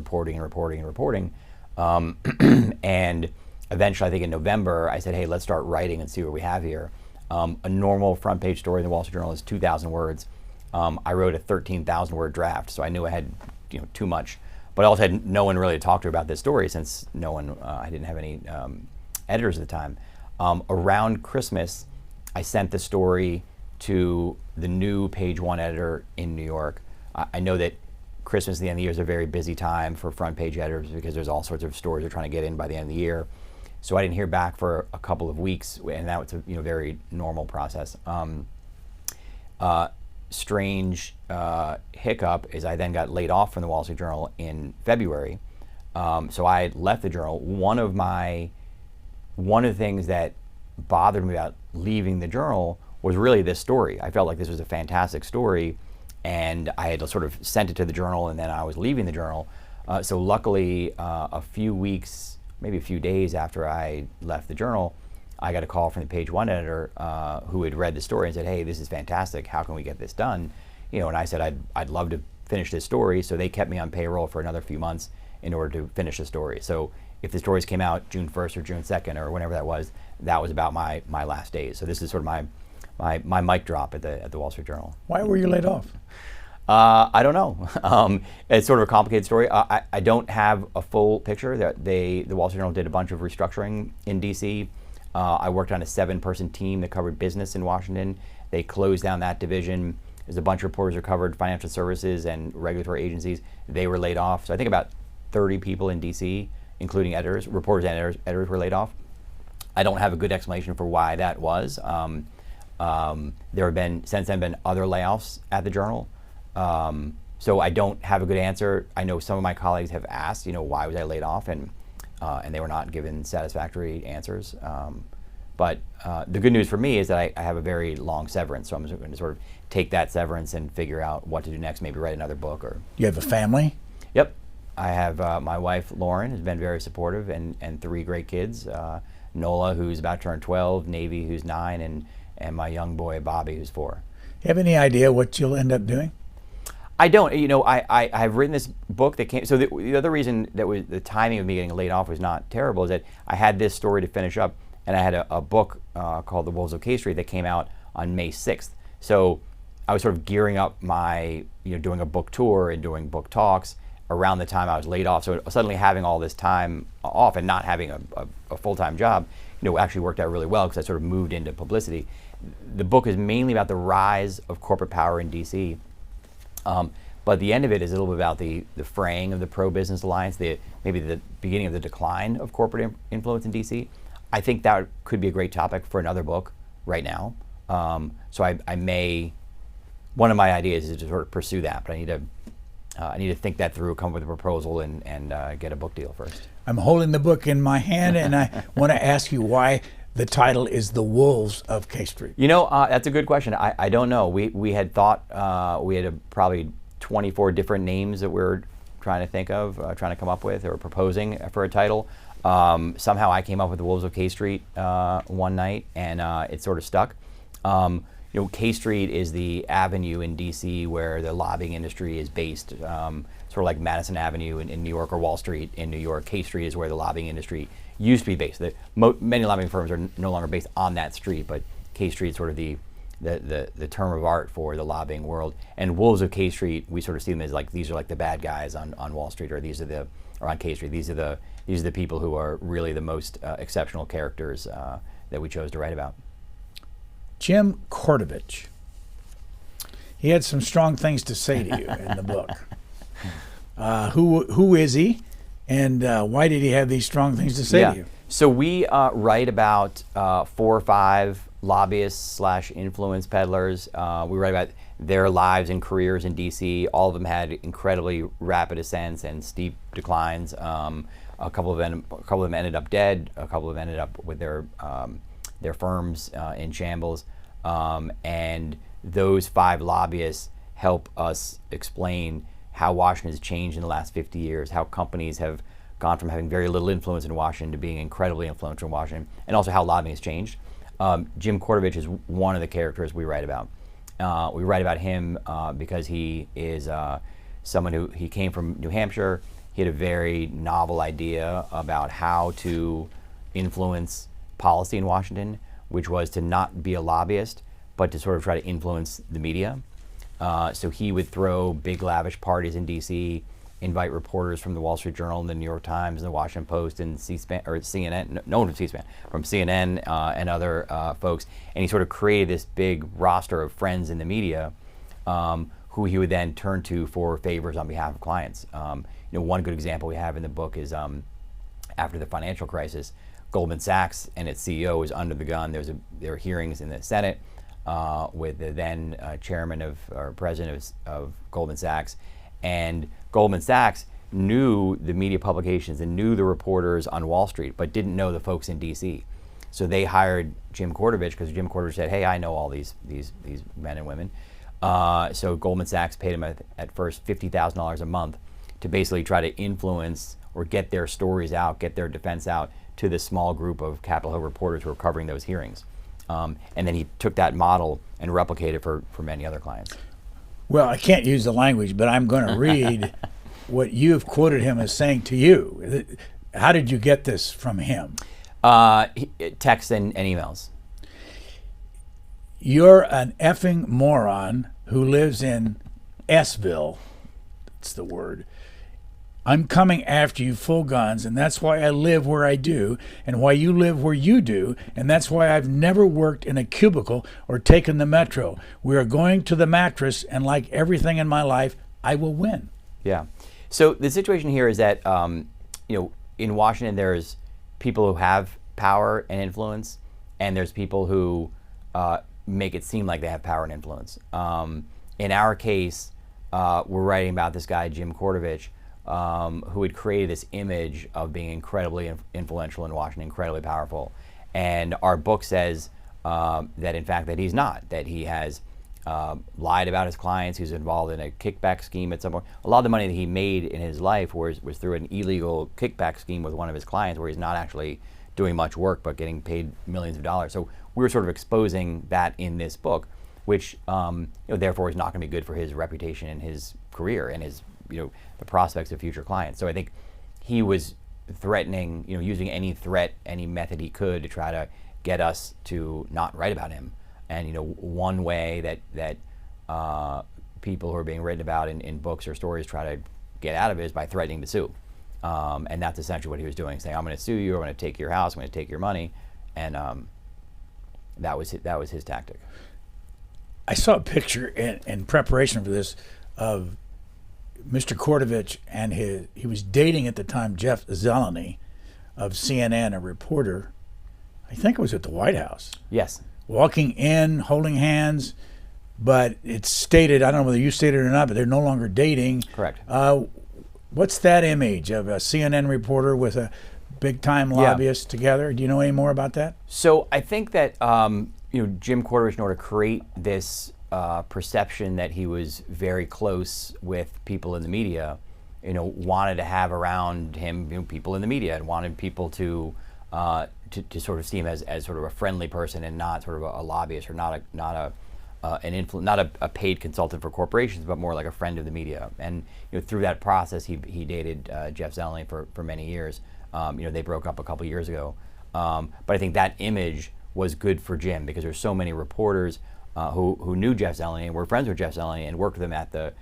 eventually, I think in November, I said, hey, let's start writing and see what we have here. A normal front page story in the Wall Street Journal is 2,000 words. I wrote a 13,000 word draft, so I knew I had too much. But I also had no one really to talk to about this story, since I didn't have any editors at the time. Around Christmas, I sent the story to the new page one editor in New York. I know that Christmas at the end of the year is a very busy time for front page editors because there's all sorts of stories they're trying to get in by the end of the year. So I didn't hear back for a couple of weeks, and that was a very normal process. Strange hiccup is I then got laid off from the Wall Street Journal in February. So I had left the journal. One of the things that bothered me about leaving the journal was really this story. I felt like this was a fantastic story, and I had sort of sent it to the journal, and then I was leaving the journal. So luckily, a few weeks, maybe a few days after I left the journal, I got a call from the page one editor who had read the story and said, "Hey, this is fantastic. How can we get this done?" And I said, I'd love to finish this story. So they kept me on payroll for another few months in order to finish the story. So if the stories came out June 1st or June 2nd or whenever that was about my last days. So this is sort of my mic drop at the Wall Street Journal. Why were you laid off? I don't know. It's sort of a complicated story. I don't have a full picture. The Wall Street Journal did a bunch of restructuring in DC. I worked on a 7-person team that covered business in Washington. They closed down that division. There's a bunch of reporters who covered financial services and regulatory agencies. They were laid off. So I think about 30 people in DC, including editors, reporters and editors were laid off. I don't have a good explanation for why that was. There have been, since then, been other layoffs at the Journal. So I don't have a good answer. I know some of my colleagues have asked, why was I laid off, and they were not given satisfactory answers. But the good news for me is that I have a very long severance, so I'm going to sort of take that severance and figure out what to do next, maybe write another book. Or You have a family? Yep. I have my wife, Lauren, has been very supportive, and 3 great kids. Nola, who's about to turn 12, Navy, who's 9, and my young boy, Bobby, who's 4. You have any idea what you'll end up doing? I don't. I have written this book that came. So the other reason that was the timing of me getting laid off was not terrible is that I had this story to finish up, and I had a book called The Wolves of K Street that came out on May 6th. So I was sort of gearing up my, doing a book tour and doing book talks around the time I was laid off. So suddenly having all this time off and not having a full-time job, actually worked out really well because I sort of moved into publicity. The book is mainly about the rise of corporate power in DC. But the end of it is a little bit about the fraying of the pro-business alliance, maybe the beginning of the decline of corporate influence in DC. I think that could be a great topic for another book right now. So I may, one of my ideas is to sort of pursue that, but I need to think that through, come up with a proposal, and get a book deal first. I'm holding the book in my hand, and I want to ask you why the title is The Wolves of K Street. That's a good question. I don't know. We had thought, we had probably 24 different names that we were trying to think of, trying to come up with, or proposing for a title. Somehow I came up with The Wolves of K Street one night, and it sort of stuck. K Street is the avenue in DC where the lobbying industry is based, sort of like Madison Avenue in New York or Wall Street in New York. K Street is where the lobbying industry used to be based. Many lobbying firms are no longer based on that street, but K Street is sort of the term of art for the lobbying world. And Wolves of K Street, we sort of see them as like, these are like the bad guys on Wall Street, or on K Street. These are the people who are really the most exceptional characters that we chose to write about. Jim Courtovich. He had some strong things to say to you in the book. Who is he, and why did he have these strong things to say to you? So we write about 4 or 5 lobbyists / influence peddlers. We write about their lives and careers in DC. All of them had incredibly rapid ascents and steep declines. A couple of them ended up dead. A couple of them ended up with their firms in shambles. And those 5 lobbyists help us explain how Washington has changed in the last 50 years, how companies have gone from having very little influence in Washington to being incredibly influential in Washington, and also how lobbying has changed. Jim Courtovich is one of the characters we write about. We write about him because he is someone who came from New Hampshire. He had a very novel idea about how to influence policy in Washington, which was to not be a lobbyist, but to sort of try to influence the media. So he would throw big lavish parties in DC, invite reporters from the Wall Street Journal and the New York Times and the Washington Post and C-SPAN, or CNN, no one from C-SPAN, from CNN and other folks. And he sort of created this big roster of friends in the media who he would then turn to for favors on behalf of clients. One good example we have in the book is after the financial crisis, Goldman Sachs and its CEO was under the gun. There were hearings in the Senate with the then chairman or president of Goldman Sachs, and Goldman Sachs knew the media publications and knew the reporters on Wall Street, but didn't know the folks in DC. So they hired Jim Courtovich because Jim Courtovich said, "Hey, I know all these men and women." So Goldman Sachs paid him at first $50,000 a month to basically try to influence or get their stories out, get their defense out to the small group of Capitol Hill reporters who were covering those hearings. And then he took that model and replicated it for many other clients. Well, I can't use the language, but I'm going to read what you have quoted him as saying to you. How did you get this from him? Texts and emails. You're an effing moron who lives in Sville. That's the word. I'm coming after you full guns, and that's why I live where I do, and why you live where you do, and that's why I've never worked in a cubicle or taken the metro. We are going to the mattress, and like everything in my life, I will win. Yeah. So the situation here is that, in Washington, there's people who have power and influence, and there's people who make it seem like they have power and influence. In our case, we're writing about this guy, Jim Courtovich, who had created this image of being incredibly influential in Washington, incredibly powerful. And our book says that, in fact, that he's not, that he has lied about his clients, he's involved in a kickback scheme at some point. A lot of the money that he made in his life was through an illegal kickback scheme with one of his clients where he's not actually doing much work but getting paid millions of dollars. So we were sort of exposing that in this book, which therefore is not going to be good for his reputation and his career and his the prospects of future clients. So I think he was threatening, using any threat, any method he could to try to get us to not write about him. And one way that people who are being written about in books or stories try to get out of it is by threatening to sue. And that's essentially what he was doing, saying, I'm going to sue you, I'm going to take your house, I'm going to take your money. And that was his tactic. I saw a picture in preparation for this of Mr. Courtovich and he was dating at the time Jeff Zeleny of CNN, a reporter. I think it was at the White House. Yes. Walking in, holding hands, but it's stated, I don't know whether you stated it or not, but they're no longer dating. Correct. What's that image of a CNN reporter with a big-time lobbyist together? Do you know any more about that? So I think that Jim Courtovich, in order to create this perception that he was very close with people in the media, wanted to have around him people in the media and wanted people to sort of see him as sort of a friendly person and not sort of a lobbyist or not a paid consultant for corporations, but more like a friend of the media. And through that process, he dated Jeff Zeleny for many years. They broke up a couple years ago, but I think that image was good for Jim because there's so many reporters who knew Jeff Zeleny and were friends with Jeff Zeleny and worked with him at the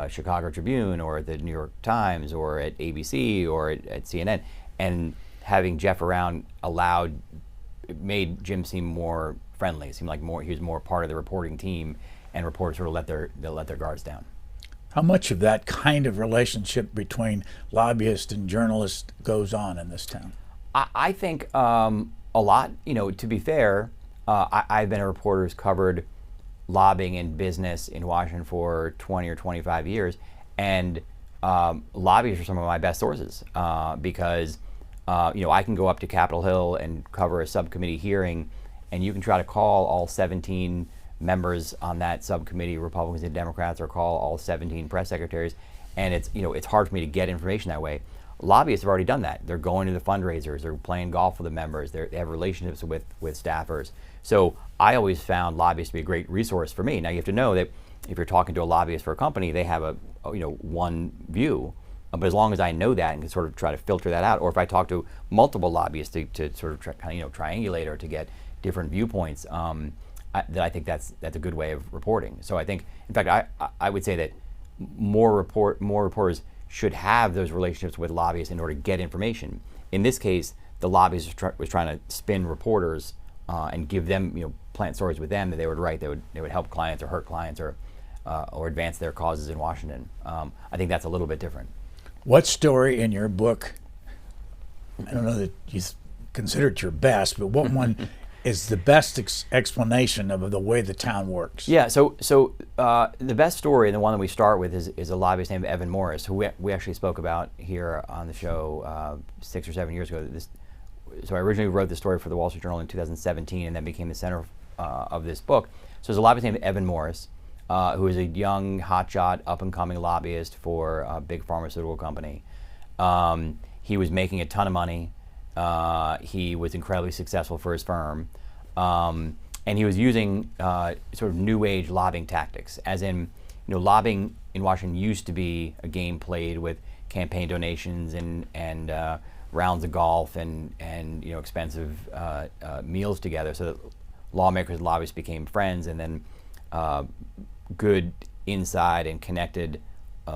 Chicago Tribune or at the New York Times or at ABC or at CNN, and having Jeff around made Jim seem more friendly. It seemed like he was more part of the reporting team, and reporters sort of let their guards down. How much of that kind of relationship between lobbyist and journalist goes on in this town? I think a lot. To be fair, I've been a reporter who's covered lobbying and business in Washington for 20 or 25 years, and lobbyists are some of my best sources because I can go up to Capitol Hill and cover a subcommittee hearing, and you can try to call all 17 members on that subcommittee, Republicans and Democrats, or call all 17 press secretaries, and it's hard for me to get information that way. Lobbyists have already done that. They're going to the fundraisers, they're playing golf with the members, they have relationships with staffers. So I always found lobbyists to be a great resource for me. Now you have to know that if you're talking to a lobbyist for a company, they have one view. But as long as I know that and can sort of try to filter that out, or if I talk to multiple lobbyists to sort of triangulate or to get different viewpoints, I think that's a good way of reporting. So I think, in fact, I would say that more reporters should have those relationships with lobbyists in order to get information. In this case, the lobbyist was trying to spin reporters and give them, plant stories with them that they would write. They would help clients or hurt clients or advance their causes in Washington. I think that's a little bit different. What story in your book, I don't know that you consider it your best, but what one is the best explanation of the way the town works? Yeah, so the best story, and the one that we start with, is a lobbyist named Evan Morris, who we actually spoke about here on the show 6 or 7 years ago. So I originally wrote this story for the Wall Street Journal in 2017 and then became the center of this book. So there's a lobbyist named Evan Morris, who is a young, hotshot, up-and-coming lobbyist for a big pharmaceutical company. He was making a ton of money. He was incredibly successful for his firm. And he was using sort of new age lobbying tactics, as in, lobbying in Washington used to be a game played with campaign donations and rounds of golf and expensive meals together, so that lawmakers and lobbyists became friends, and then good inside and connected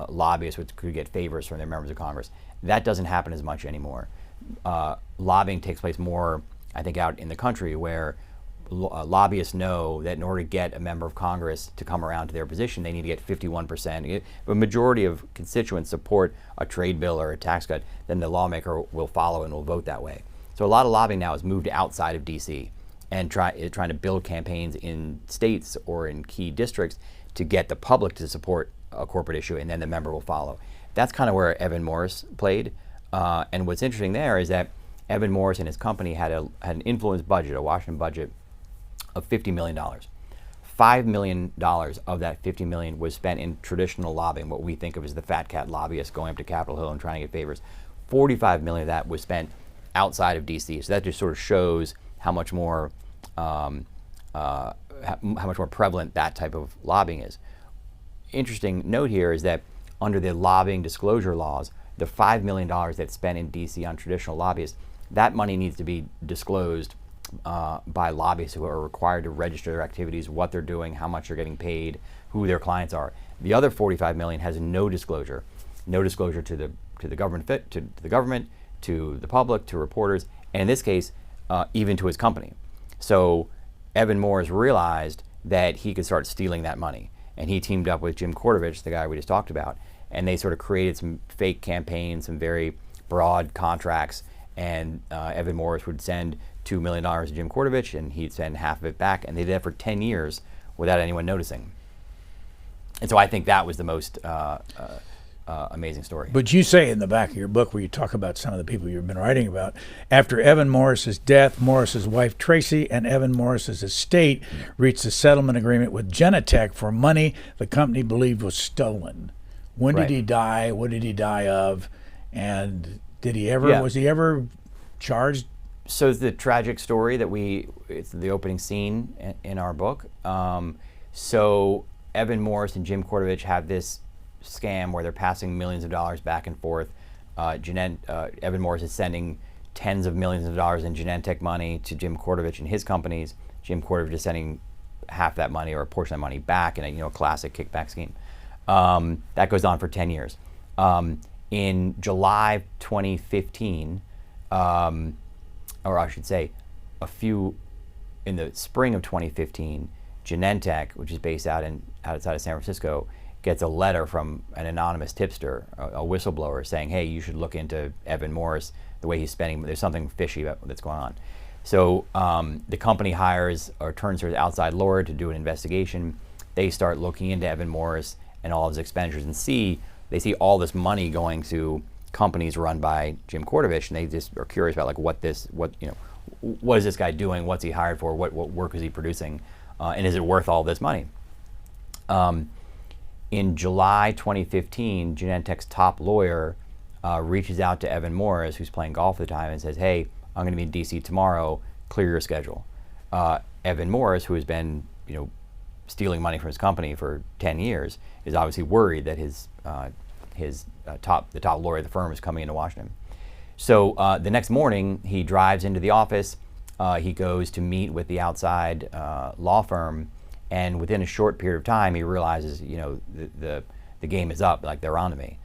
lobbyists could get favors from their members of Congress. That doesn't happen as much anymore. Lobbying takes place more, I think, out in the country, where lobbyists know that in order to get a member of Congress to come around to their position, they need to get 51%. If a majority of constituents support a trade bill or a tax cut, then the lawmaker will follow and will vote that way. So a lot of lobbying now has moved outside of D.C. and trying to build campaigns in states or in key districts to get the public to support a corporate issue, and then the member will follow. That's kind of where Evan Morris played. And what's interesting there is that Evan Morris and his company had an influence budget, a Washington budget, of $50 million. $5 million of that $50 million was spent in traditional lobbying, what we think of as the fat cat lobbyists going up to Capitol Hill and trying to get favors. $45 million of that was spent outside of D.C. So that just sort of shows how much more prevalent that type of lobbying is. Interesting note here is that under the lobbying disclosure laws, the $5 million that's spent in D.C. on traditional lobbyists, that money needs to be disclosed by lobbyists who are required to register their activities, what they're doing, how much they're getting paid, who their clients are. The other $45 million has no disclosure to the government, to the public, to reporters, and in this case, even to his company. So Evan Morris realized that he could start stealing that money, and he teamed up with Jim Courtovich, the guy we just talked about, and they sort of created some fake campaigns, some very broad contracts, and Evan Morris would send $2 million to Jim Courtovich, and he'd send half of it back, and they did that for 10 years without anyone noticing. And so I think that was the most amazing story. But you say in the back of your book, where you talk about some of the people you've been writing about, after Evan Morris's death, Morris's wife Tracy and Evan Morris's estate reached a settlement agreement with Genentech for money the company believed was stolen. When did he die? What did he die of? And did he ever? Was he ever charged? So it's the tragic story that it's the opening scene in our book. So Evan Morris and Jim Courtovich have this scam where they're passing millions of dollars back and forth. Evan Morris is sending tens of millions of dollars in Genentech money to Jim Courtovich and his companies. Jim Courtovich is sending half that money or a portion of that money back in a classic kickback scheme. That goes on for 10 years. In July 2015, or I should say, in the spring of 2015, Genentech, which is based outside of San Francisco, gets a letter from an anonymous tipster, a whistleblower, saying, hey, you should look into Evan Morris, the way he's spending, there's something fishy that's going on. So the company hires or turns to an outside lawyer to do an investigation. They start looking into Evan Morris and all of his expenditures, and they see all this money going to companies run by Jim Courtovich, and they just are curious about what is this guy doing? What's he hired for? What work is he producing? And is it worth all this money? In July 2015, Genentech's top lawyer reaches out to Evan Morris, who's playing golf at the time, and says, hey, I'm going to be in D.C. tomorrow. Clear your schedule. Evan Morris, who has been stealing money from his company for 10 years, is obviously worried that the top lawyer of the firm is coming into Washington. So the next morning, he drives into the office. He goes to meet with the outside law firm, and within a short period of time, he realizes, the game is up. They're on to me.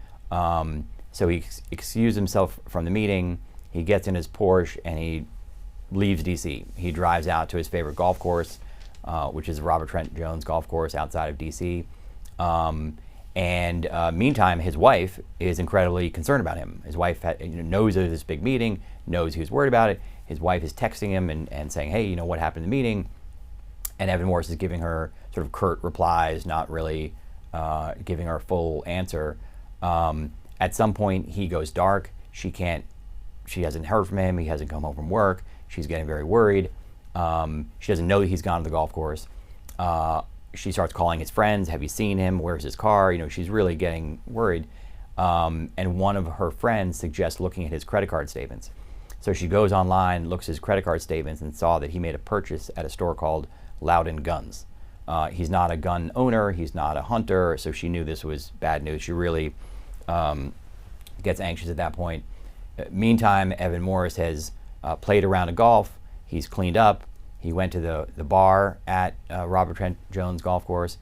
So he excused himself from the meeting. He gets in his Porsche and he leaves D.C. He drives out to his favorite golf course, which is Robert Trent Jones golf course outside of D.C. Meantime, his wife is incredibly concerned about him. His wife knows of this big meeting, knows he was worried about it. His wife is texting him and saying, hey, what happened in the meeting? And Evan Morris is giving her sort of curt replies, not really giving her a full answer. At some point, he goes dark. She hasn't heard from him. He hasn't come home from work. She's getting very worried. She doesn't know that he's gone to the golf course. She starts calling his friends. Have you seen him? Where's his car? She's really getting worried. And one of her friends suggests looking at his credit card statements. So she goes online, looks at his credit card statements, and saw that he made a purchase at a store called Loudon Guns. He's not a gun owner, he's not a hunter, so she knew this was bad news. She really gets anxious at that point. Meantime, Evan Morris has played a round of golf, he's cleaned up, he went to the bar at Robert Trent Jones Golf Course,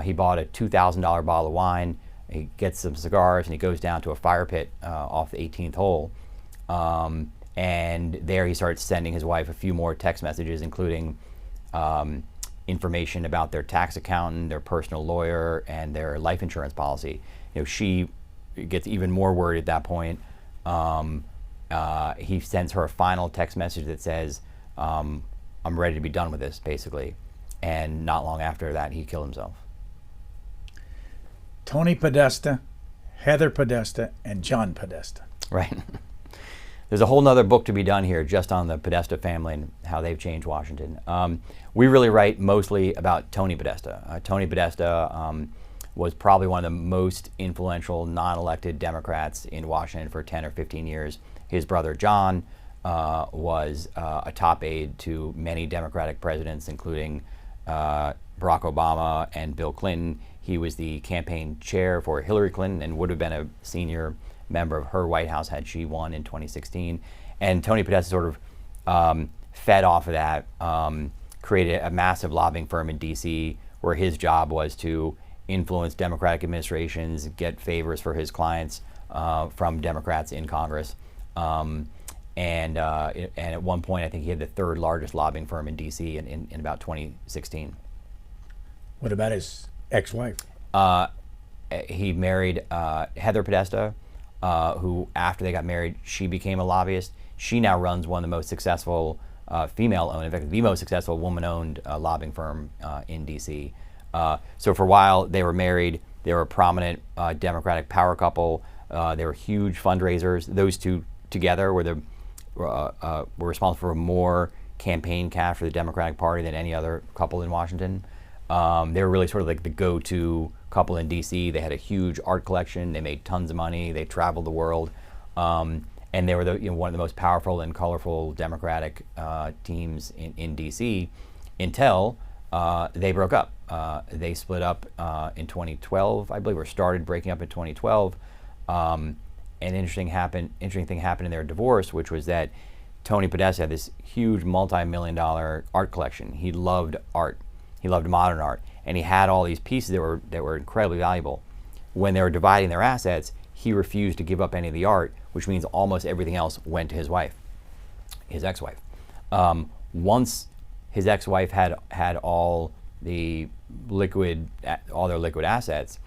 he bought a $2,000 bottle of wine, he gets some cigars, and he goes down to a fire pit off the 18th hole. And there he starts sending his wife a few more text messages, including information about their tax accountant, their personal lawyer, and their life insurance policy. She gets even more worried at that point. He sends her a final text message that says, I'm ready to be done with this, basically. And not long after that, he killed himself. Tony Podesta, Heather Podesta, and John Podesta. Right. There's a whole nother book to be done here just on the Podesta family and how they've changed Washington. We really write mostly about Tony Podesta. Tony Podesta was probably one of the most influential non-elected Democrats in Washington for 10 or 15 years. His brother John was a top aide to many Democratic presidents, including Barack Obama and Bill Clinton. He was the campaign chair for Hillary Clinton and would have been a senior member of her White House had she won in 2016. And Tony Podesta sort of fed off of that, created a massive lobbying firm in DC where his job was to influence Democratic administrations, get favors for his clients from Democrats in Congress. And at one point, I think he had the third largest lobbying firm in DC in about 2016. What about his ex-wife? He married Heather Podesta, who after they got married, she became a lobbyist. She now runs one of the most successful female-owned, in fact, the most successful woman-owned lobbying firm in DC. So for a while, they were married. They were a prominent Democratic power couple. They were huge fundraisers. Those two together were responsible for more campaign cash for the Democratic Party than any other couple in Washington. They were really sort of like the go-to couple in DC. They had a huge art collection. They made tons of money. They traveled the world. And they were one of the most powerful and colorful Democratic teams in DC until they broke up. They split up in 2012, I believe, or started breaking up in 2012. An interesting thing happened in their divorce, which was that Tony Podesta had this huge multi-million-dollar art collection. He loved art. He loved modern art, and he had all these pieces that were incredibly valuable. When they were dividing their assets, he refused to give up any of the art, which means almost everything else went to his wife, his ex-wife. Once his ex-wife had all their liquid assets,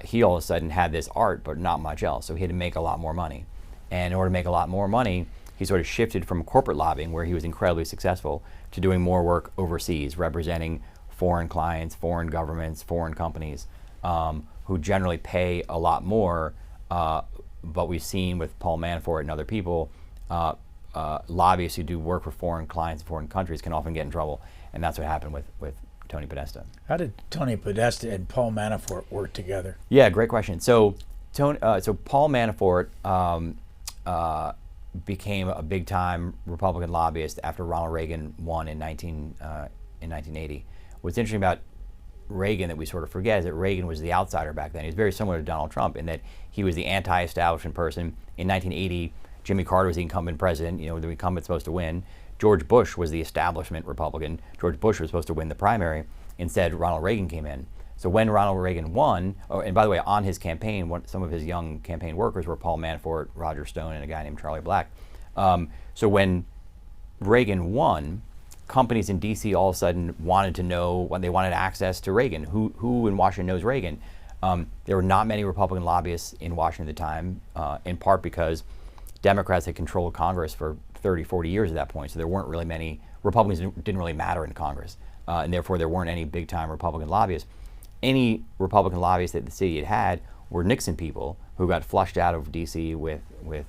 he all of a sudden had this art, but not much else. So he had to make a lot more money. And in order to make a lot more money, he sort of shifted from corporate lobbying, where he was incredibly successful, to doing more work overseas, representing foreign clients, foreign governments, foreign companies, who generally pay a lot more. But we've seen with Paul Manafort and other people, lobbyists who do work for foreign clients and foreign countries can often get in trouble. And that's what happened with Tony Podesta. How did Tony Podesta and Paul Manafort work together? Yeah, great question. So Paul Manafort became a big-time Republican lobbyist after Ronald Reagan won in 1980. What's interesting about Reagan that we sort of forget is that Reagan was the outsider back then. He was very similar to Donald Trump in that he was the anti-establishment person. In 1980, Jimmy Carter was the incumbent president. The incumbent's supposed to win. George Bush was the establishment Republican. George Bush was supposed to win the primary. Instead, Ronald Reagan came in. So when Ronald Reagan won, and by the way, on his campaign, some of his young campaign workers were Paul Manafort, Roger Stone, and a guy named Charlie Black. So when Reagan won, companies in DC all of a sudden wanted to know, when they wanted access to Reagan. Who in Washington knows Reagan? There were not many Republican lobbyists in Washington at the time, in part because Democrats had controlled Congress for 30, 40 years at that point. So there weren't really many, Republicans didn't really matter in Congress. And therefore there weren't any big time Republican lobbyists. Any Republican lobbyists that the city had were Nixon people who got flushed out of DC with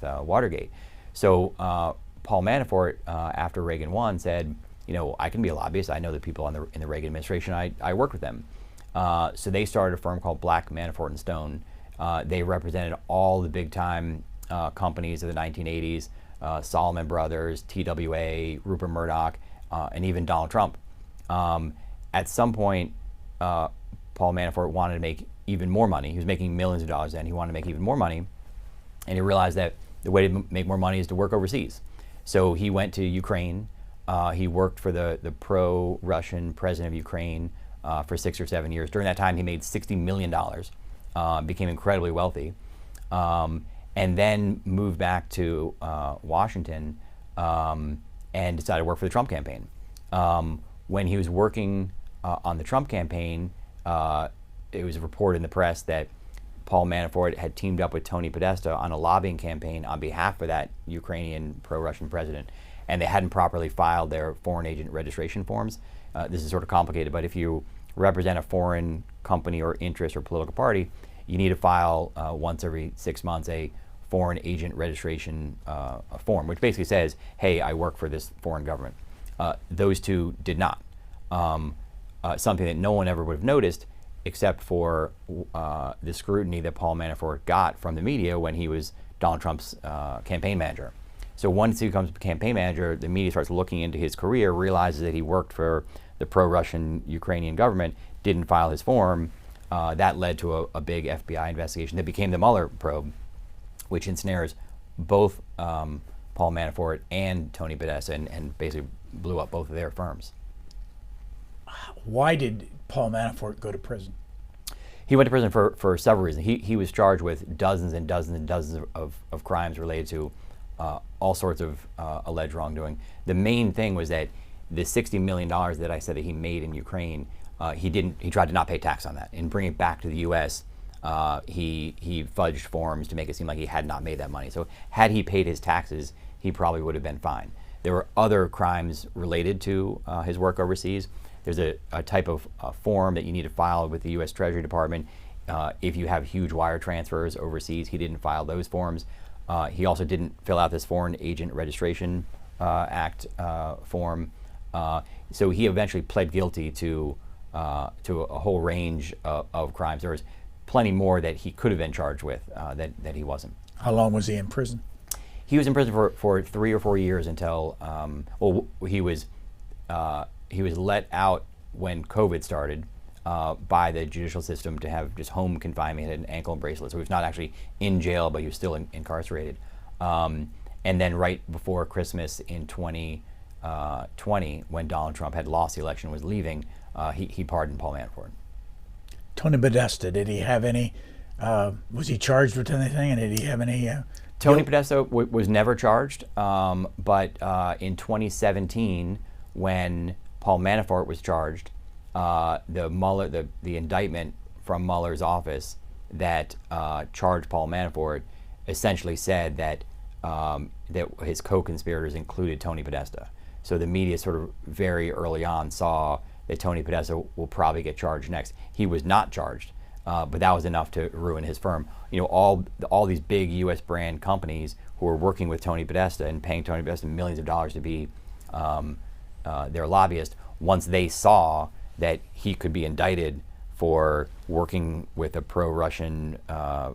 Watergate. So Paul Manafort, after Reagan won, said, I can be a lobbyist. I know the people in the Reagan administration. I worked with them. So they started a firm called Black, Manafort, and Stone. They represented all the big time companies of the 1980s. Solomon Brothers, TWA, Rupert Murdoch, and even Donald Trump. At some point, Paul Manafort wanted to make even more money. He was making millions of dollars then. He wanted to make even more money. And he realized that the way to make more money is to work overseas. So he went to Ukraine. He worked for the pro-Russian president of Ukraine for 6 or 7 years. During that time, he made $60 million, became incredibly wealthy, and then moved back to Washington and decided to work for the Trump campaign. When he was working on the Trump campaign, it was reported in the press that Paul Manafort had teamed up with Tony Podesta on a lobbying campaign on behalf of that Ukrainian pro-Russian president, and they hadn't properly filed their foreign agent registration forms. This is sort of complicated, but if you represent a foreign company or interest or political party, you need to file once every 6 months a foreign agent registration form, which basically says, hey, I work for this foreign government. Those two did not. Something that no one ever would have noticed except for the scrutiny that Paul Manafort got from the media when he was Donald Trump's campaign manager. So once he becomes campaign manager, the media starts looking into his career, realizes that he worked for the pro-Russian Ukrainian government, didn't file his form. That led to a big FBI investigation that became the Mueller probe, which ensnares both Paul Manafort and Tony Podesta and basically blew up both of their firms. Why did Paul Manafort go to prison? He went to prison for several reasons. He was charged with dozens and dozens and dozens of crimes related to all sorts of alleged wrongdoing. The main thing was that the $60 million that I said that he made in Ukraine, he tried to not pay tax on that and bring it back to the U.S. He fudged forms to make it seem like he had not made that money. So had he paid his taxes, he probably would have been fine. There were other crimes related to his work overseas. There's a type of form that you need to file with the U.S. Treasury Department if you have huge wire transfers overseas. He didn't file those forms. He also didn't fill out this Foreign Agent Registration Act form. So he eventually pled guilty to a whole range of crimes. There was plenty more that he could have been charged with that he wasn't. How long was he in prison? He was in prison for 3 or 4 years until he was let out when COVID started by the judicial system to have just home confinement and ankle bracelet. So he was not actually in jail, but he was still incarcerated. And then right before Christmas in 2020, when Donald Trump had lost the election, was leaving, he pardoned Paul Manafort. Tony Podesta, did he have any, was he charged with anything, and did he have any? Tony Podesta was never charged, but in 2017, when Paul Manafort was charged, the indictment from Mueller's office that charged Paul Manafort essentially said that his co-conspirators included Tony Podesta. So the media sort of very early on saw that Tony Podesta will probably get charged next. He was not charged, but that was enough to ruin his firm. You know, all these big U.S. brand companies who were working with Tony Podesta and paying Tony Podesta millions of dollars to be their lobbyist, once they saw that he could be indicted for working with a pro-Russian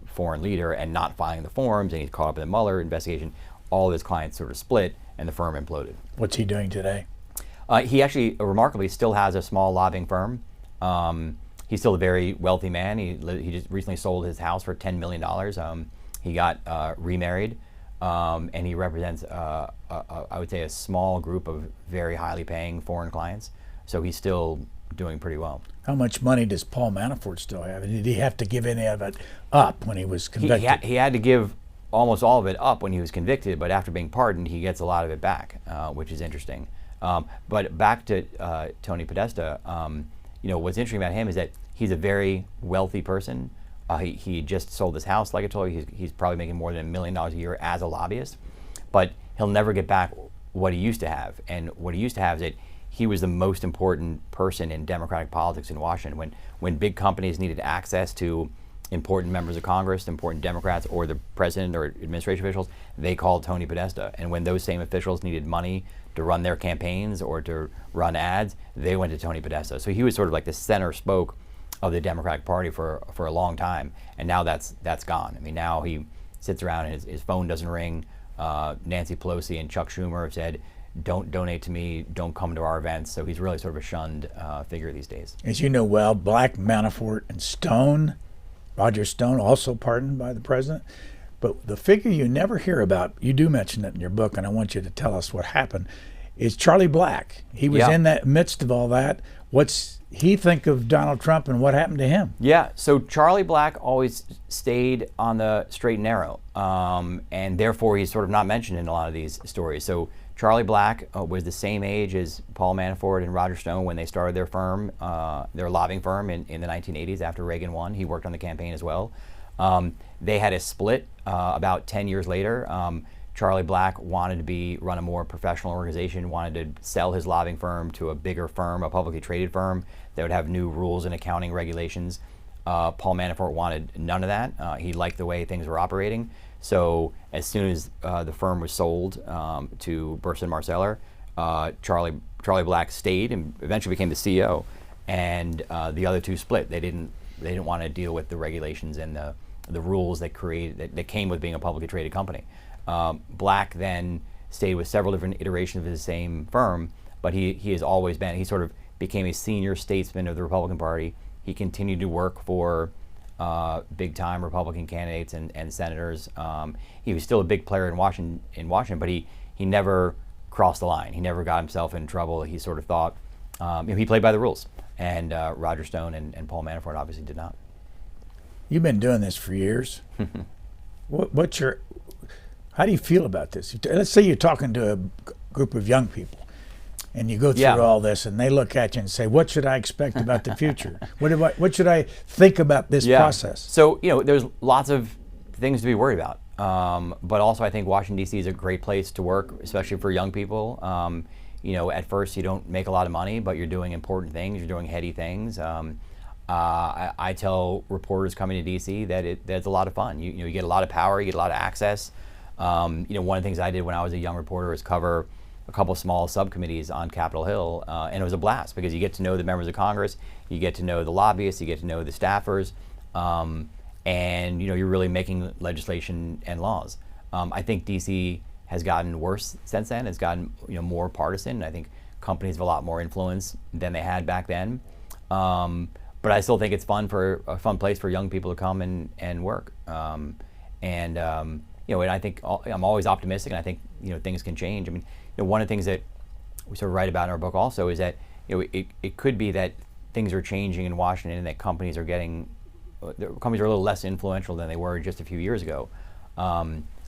foreign leader and not filing the forms, and he's caught up in the Mueller investigation, all of his clients sort of split and the firm imploded. What's he doing today? He actually, remarkably, still has a small lobbying firm. He's still a very wealthy man. He just recently sold his house for $10 million. He got remarried, and he represents, I would say, a small group of very highly paying foreign clients. So he's still doing pretty well. How much money does Paul Manafort still have? And did he have to give any of it up when he was convicted? He had to give almost all of it up when he was convicted, but after being pardoned, he gets a lot of it back, which is interesting. But back to Tony Podesta, what's interesting about him is that he's a very wealthy person. He just sold his house, like I told you. He's probably making more than $1 million a year as a lobbyist, but he'll never get back what he used to have. And what he used to have is that he was the most important person in Democratic politics in Washington. When big companies needed access to important members of Congress, important Democrats, or the president or administration officials, they called Tony Podesta. And when those same officials needed money to run their campaigns or to run ads, they went to Tony Podesta. So he was sort of like the center spoke of the Democratic Party for a long time, and now that's gone. I mean, now he sits around and his phone doesn't ring Nancy Pelosi and Chuck Schumer have said, don't donate to me, don't come to our events. So he's really sort of a shunned figure these days. As you know well, Black, Manafort, and Stone, Roger Stone, also pardoned by the president. But the figure you never hear about, you do mention it in your book, and I want you to tell us what happened, is Charlie Black. He was in that midst of all that. What's he think of Donald Trump and what happened to him? Yeah, so Charlie Black always stayed on the straight and narrow, and therefore he's sort of not mentioned in a lot of these stories. So Charlie Black was the same age as Paul Manafort and Roger Stone when they started their firm, their lobbying firm in the 1980s after Reagan won. He worked on the campaign as well. They had a split about 10 years later. Charlie Black wanted to run a more professional organization, wanted to sell his lobbying firm to a bigger firm, a publicly traded firm that would have new rules and accounting regulations. Paul Manafort wanted none of that. He liked the way things were operating. So as soon as the firm was sold to Burson Marsteller, Charlie Black stayed and eventually became the CEO. And the other two split. They didn't want to deal with the regulations and the rules that came with being a publicly traded company. Black then stayed with several different iterations of his same firm, but he has always been, he sort of became a senior statesman of the Republican Party. He continued to work for big-time Republican candidates and senators. He was still a big player in Washington, but he never crossed the line. He never got himself in trouble. He sort of thought, he played by the rules. And Roger Stone and Paul Manafort obviously did not. You've been doing this for years. How do you feel about this? Let's say you're talking to a group of young people, and you go through all this, and they look at you and say, "What should I expect about the future? What should I think about this process?" So there's lots of things to be worried about, but also I think Washington D.C. is a great place to work, especially for young people. At first you don't make a lot of money, but you're doing important things. You're doing heady things. I tell reporters coming to D.C. that it's a lot of fun. You get a lot of power. You get a lot of access. One of the things I did when I was a young reporter was cover a couple of small subcommittees on Capitol Hill, and it was a blast because you get to know the members of Congress, you get to know the lobbyists, you get to know the staffers, and you're really making legislation and laws. I think DC has gotten worse since then. It's gotten more partisan. I think companies have a lot more influence than they had back then. But I still think it's a fun place for young people to come and work. And I think I'm always optimistic, and I think things can change. I mean, one of the things that we sort of write about in our book also is that it could be that things are changing in Washington, and that companies are a little less influential than they were just a few years ago.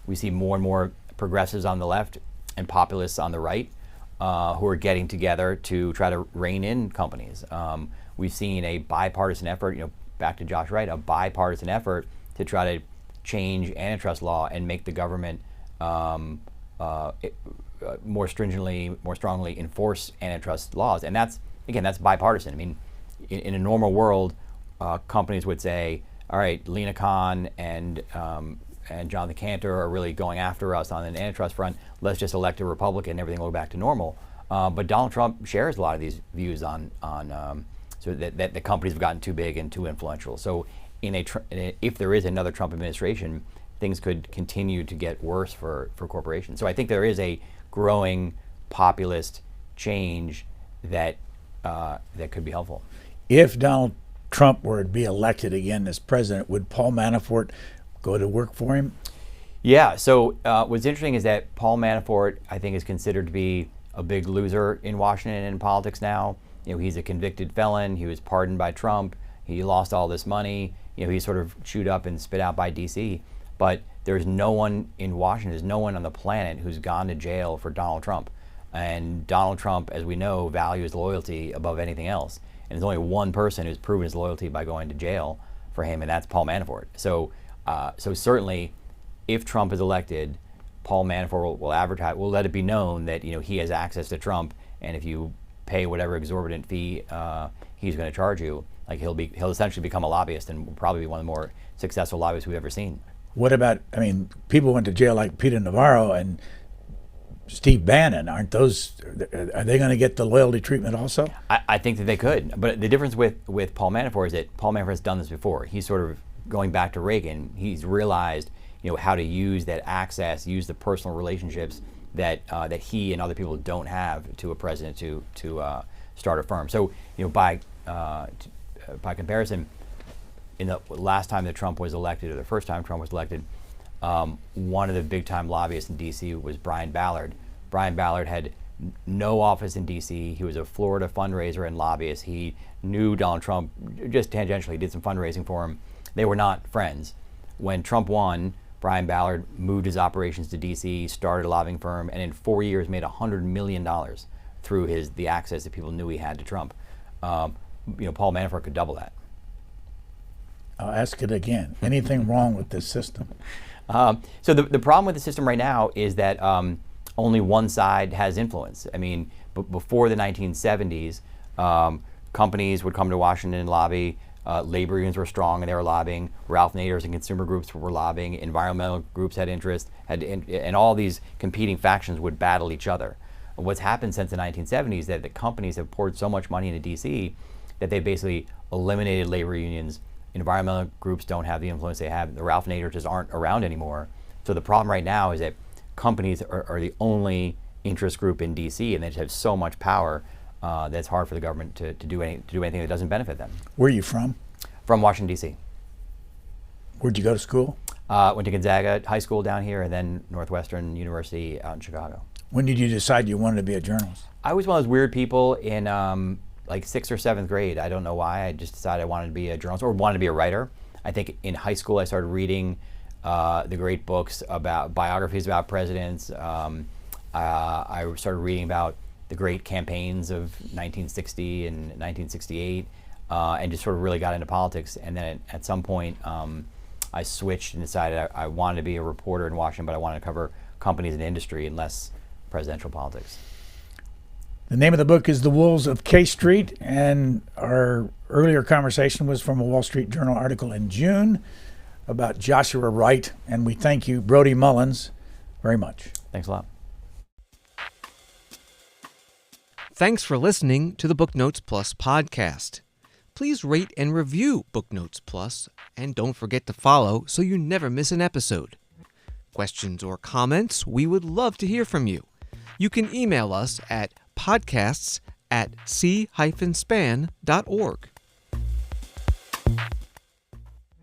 We see more and more progressives on the left and populists on the right who are getting together to try to rein in companies. We've seen a bipartisan effort, back to Joshua Wright, a bipartisan effort to try to change antitrust law and make the government more strongly enforce antitrust laws. And that's bipartisan. I mean, in a normal world, companies would say, all right, Lena Khan and Jonathan Cantor are really going after us on an antitrust front. Let's just elect a Republican and everything will go back to normal. But Donald Trump shares a lot of these views on so that the companies have gotten too big and too influential. So if there is another Trump administration, things could continue to get worse for corporations. So I think there is a growing populist change that could be helpful. If Donald Trump were to be elected again as president, would Paul Manafort go to work for him? Yeah, so what's interesting is that Paul Manafort, I think, is considered to be a big loser in Washington and in politics now. He's a convicted felon. He was pardoned by Trump. He lost all this money. He's sort of chewed up and spit out by D.C. But there's no one in Washington, there's no one on the planet who's gone to jail for Donald Trump. And Donald Trump, as we know, values loyalty above anything else. And there's only one person who's proven his loyalty by going to jail for him, and that's Paul Manafort. So certainly, if Trump is elected, Paul Manafort will advertise, will let it be known that he has access to Trump, and if you pay whatever exorbitant fee he's going to charge you, like he'll essentially become a lobbyist and will probably be one of the more successful lobbyists we've ever seen. What about, people went to jail like Peter Navarro and Steve Bannon. Are they going to get the loyalty treatment also? I think that they could. But the difference with Paul Manafort is that Paul Manafort has done this before. He's sort of going back to Reagan. He's realized how to use that access, use the personal relationships that he and other people don't have to a president to start a firm. So by comparison, in the last time that Trump was elected, or the first time Trump was elected, one of the big time lobbyists in D.C. was Brian Ballard. Brian Ballard had no office in D.C. He was a Florida fundraiser and lobbyist. He knew Donald Trump just tangentially, did some fundraising for him. They were not friends. When Trump won, Brian Ballard moved his operations to D.C., started a lobbying firm, and in 4 years made $100 million through the access that people knew he had to Trump. Paul Manafort could double that. I'll ask it again. Anything wrong with this system? So the problem with the system right now is that only one side has influence. I mean, before the 1970s, companies would come to Washington and lobby. Labor unions were strong and they were lobbying. Ralph Nader's and consumer groups were lobbying. Environmental groups had interest, and all these competing factions would battle each other. What's happened since the 1970s is that the companies have poured so much money into DC that they've basically eliminated labor unions. Environmental groups don't have the influence they have. The Ralph Nader just aren't around anymore. So the problem right now is that companies are the only interest group in DC, and they just have so much power that it's hard for the government to do anything that doesn't benefit them. Where are you from? From Washington, D.C. Where'd you go to school? Went to Gonzaga High School down here, and then Northwestern University out in Chicago. When did you decide you wanted to be a journalist? I was one of those weird people in like 6th or 7th grade. I don't know why. I just decided I wanted to be a journalist or wanted to be a writer. I think in high school I started reading the great books about biographies about presidents. I started reading about the great campaigns of 1960 and 1968, and just sort of really got into politics. And then at some point, I switched and decided I wanted to be a reporter in Washington, but I wanted to cover companies and industry and less presidential politics. The name of the book is The Wolves of K Street, and our earlier conversation was from a Wall Street Journal article in June about Joshua Wright, and we thank you, Brody Mullins, very much. Thanks a lot. Thanks for listening to the Booknotes Plus podcast. Please rate and review Booknotes Plus, and don't forget to follow so you never miss an episode. Questions or comments, we would love to hear from you. You can email us at podcasts@c-span.org.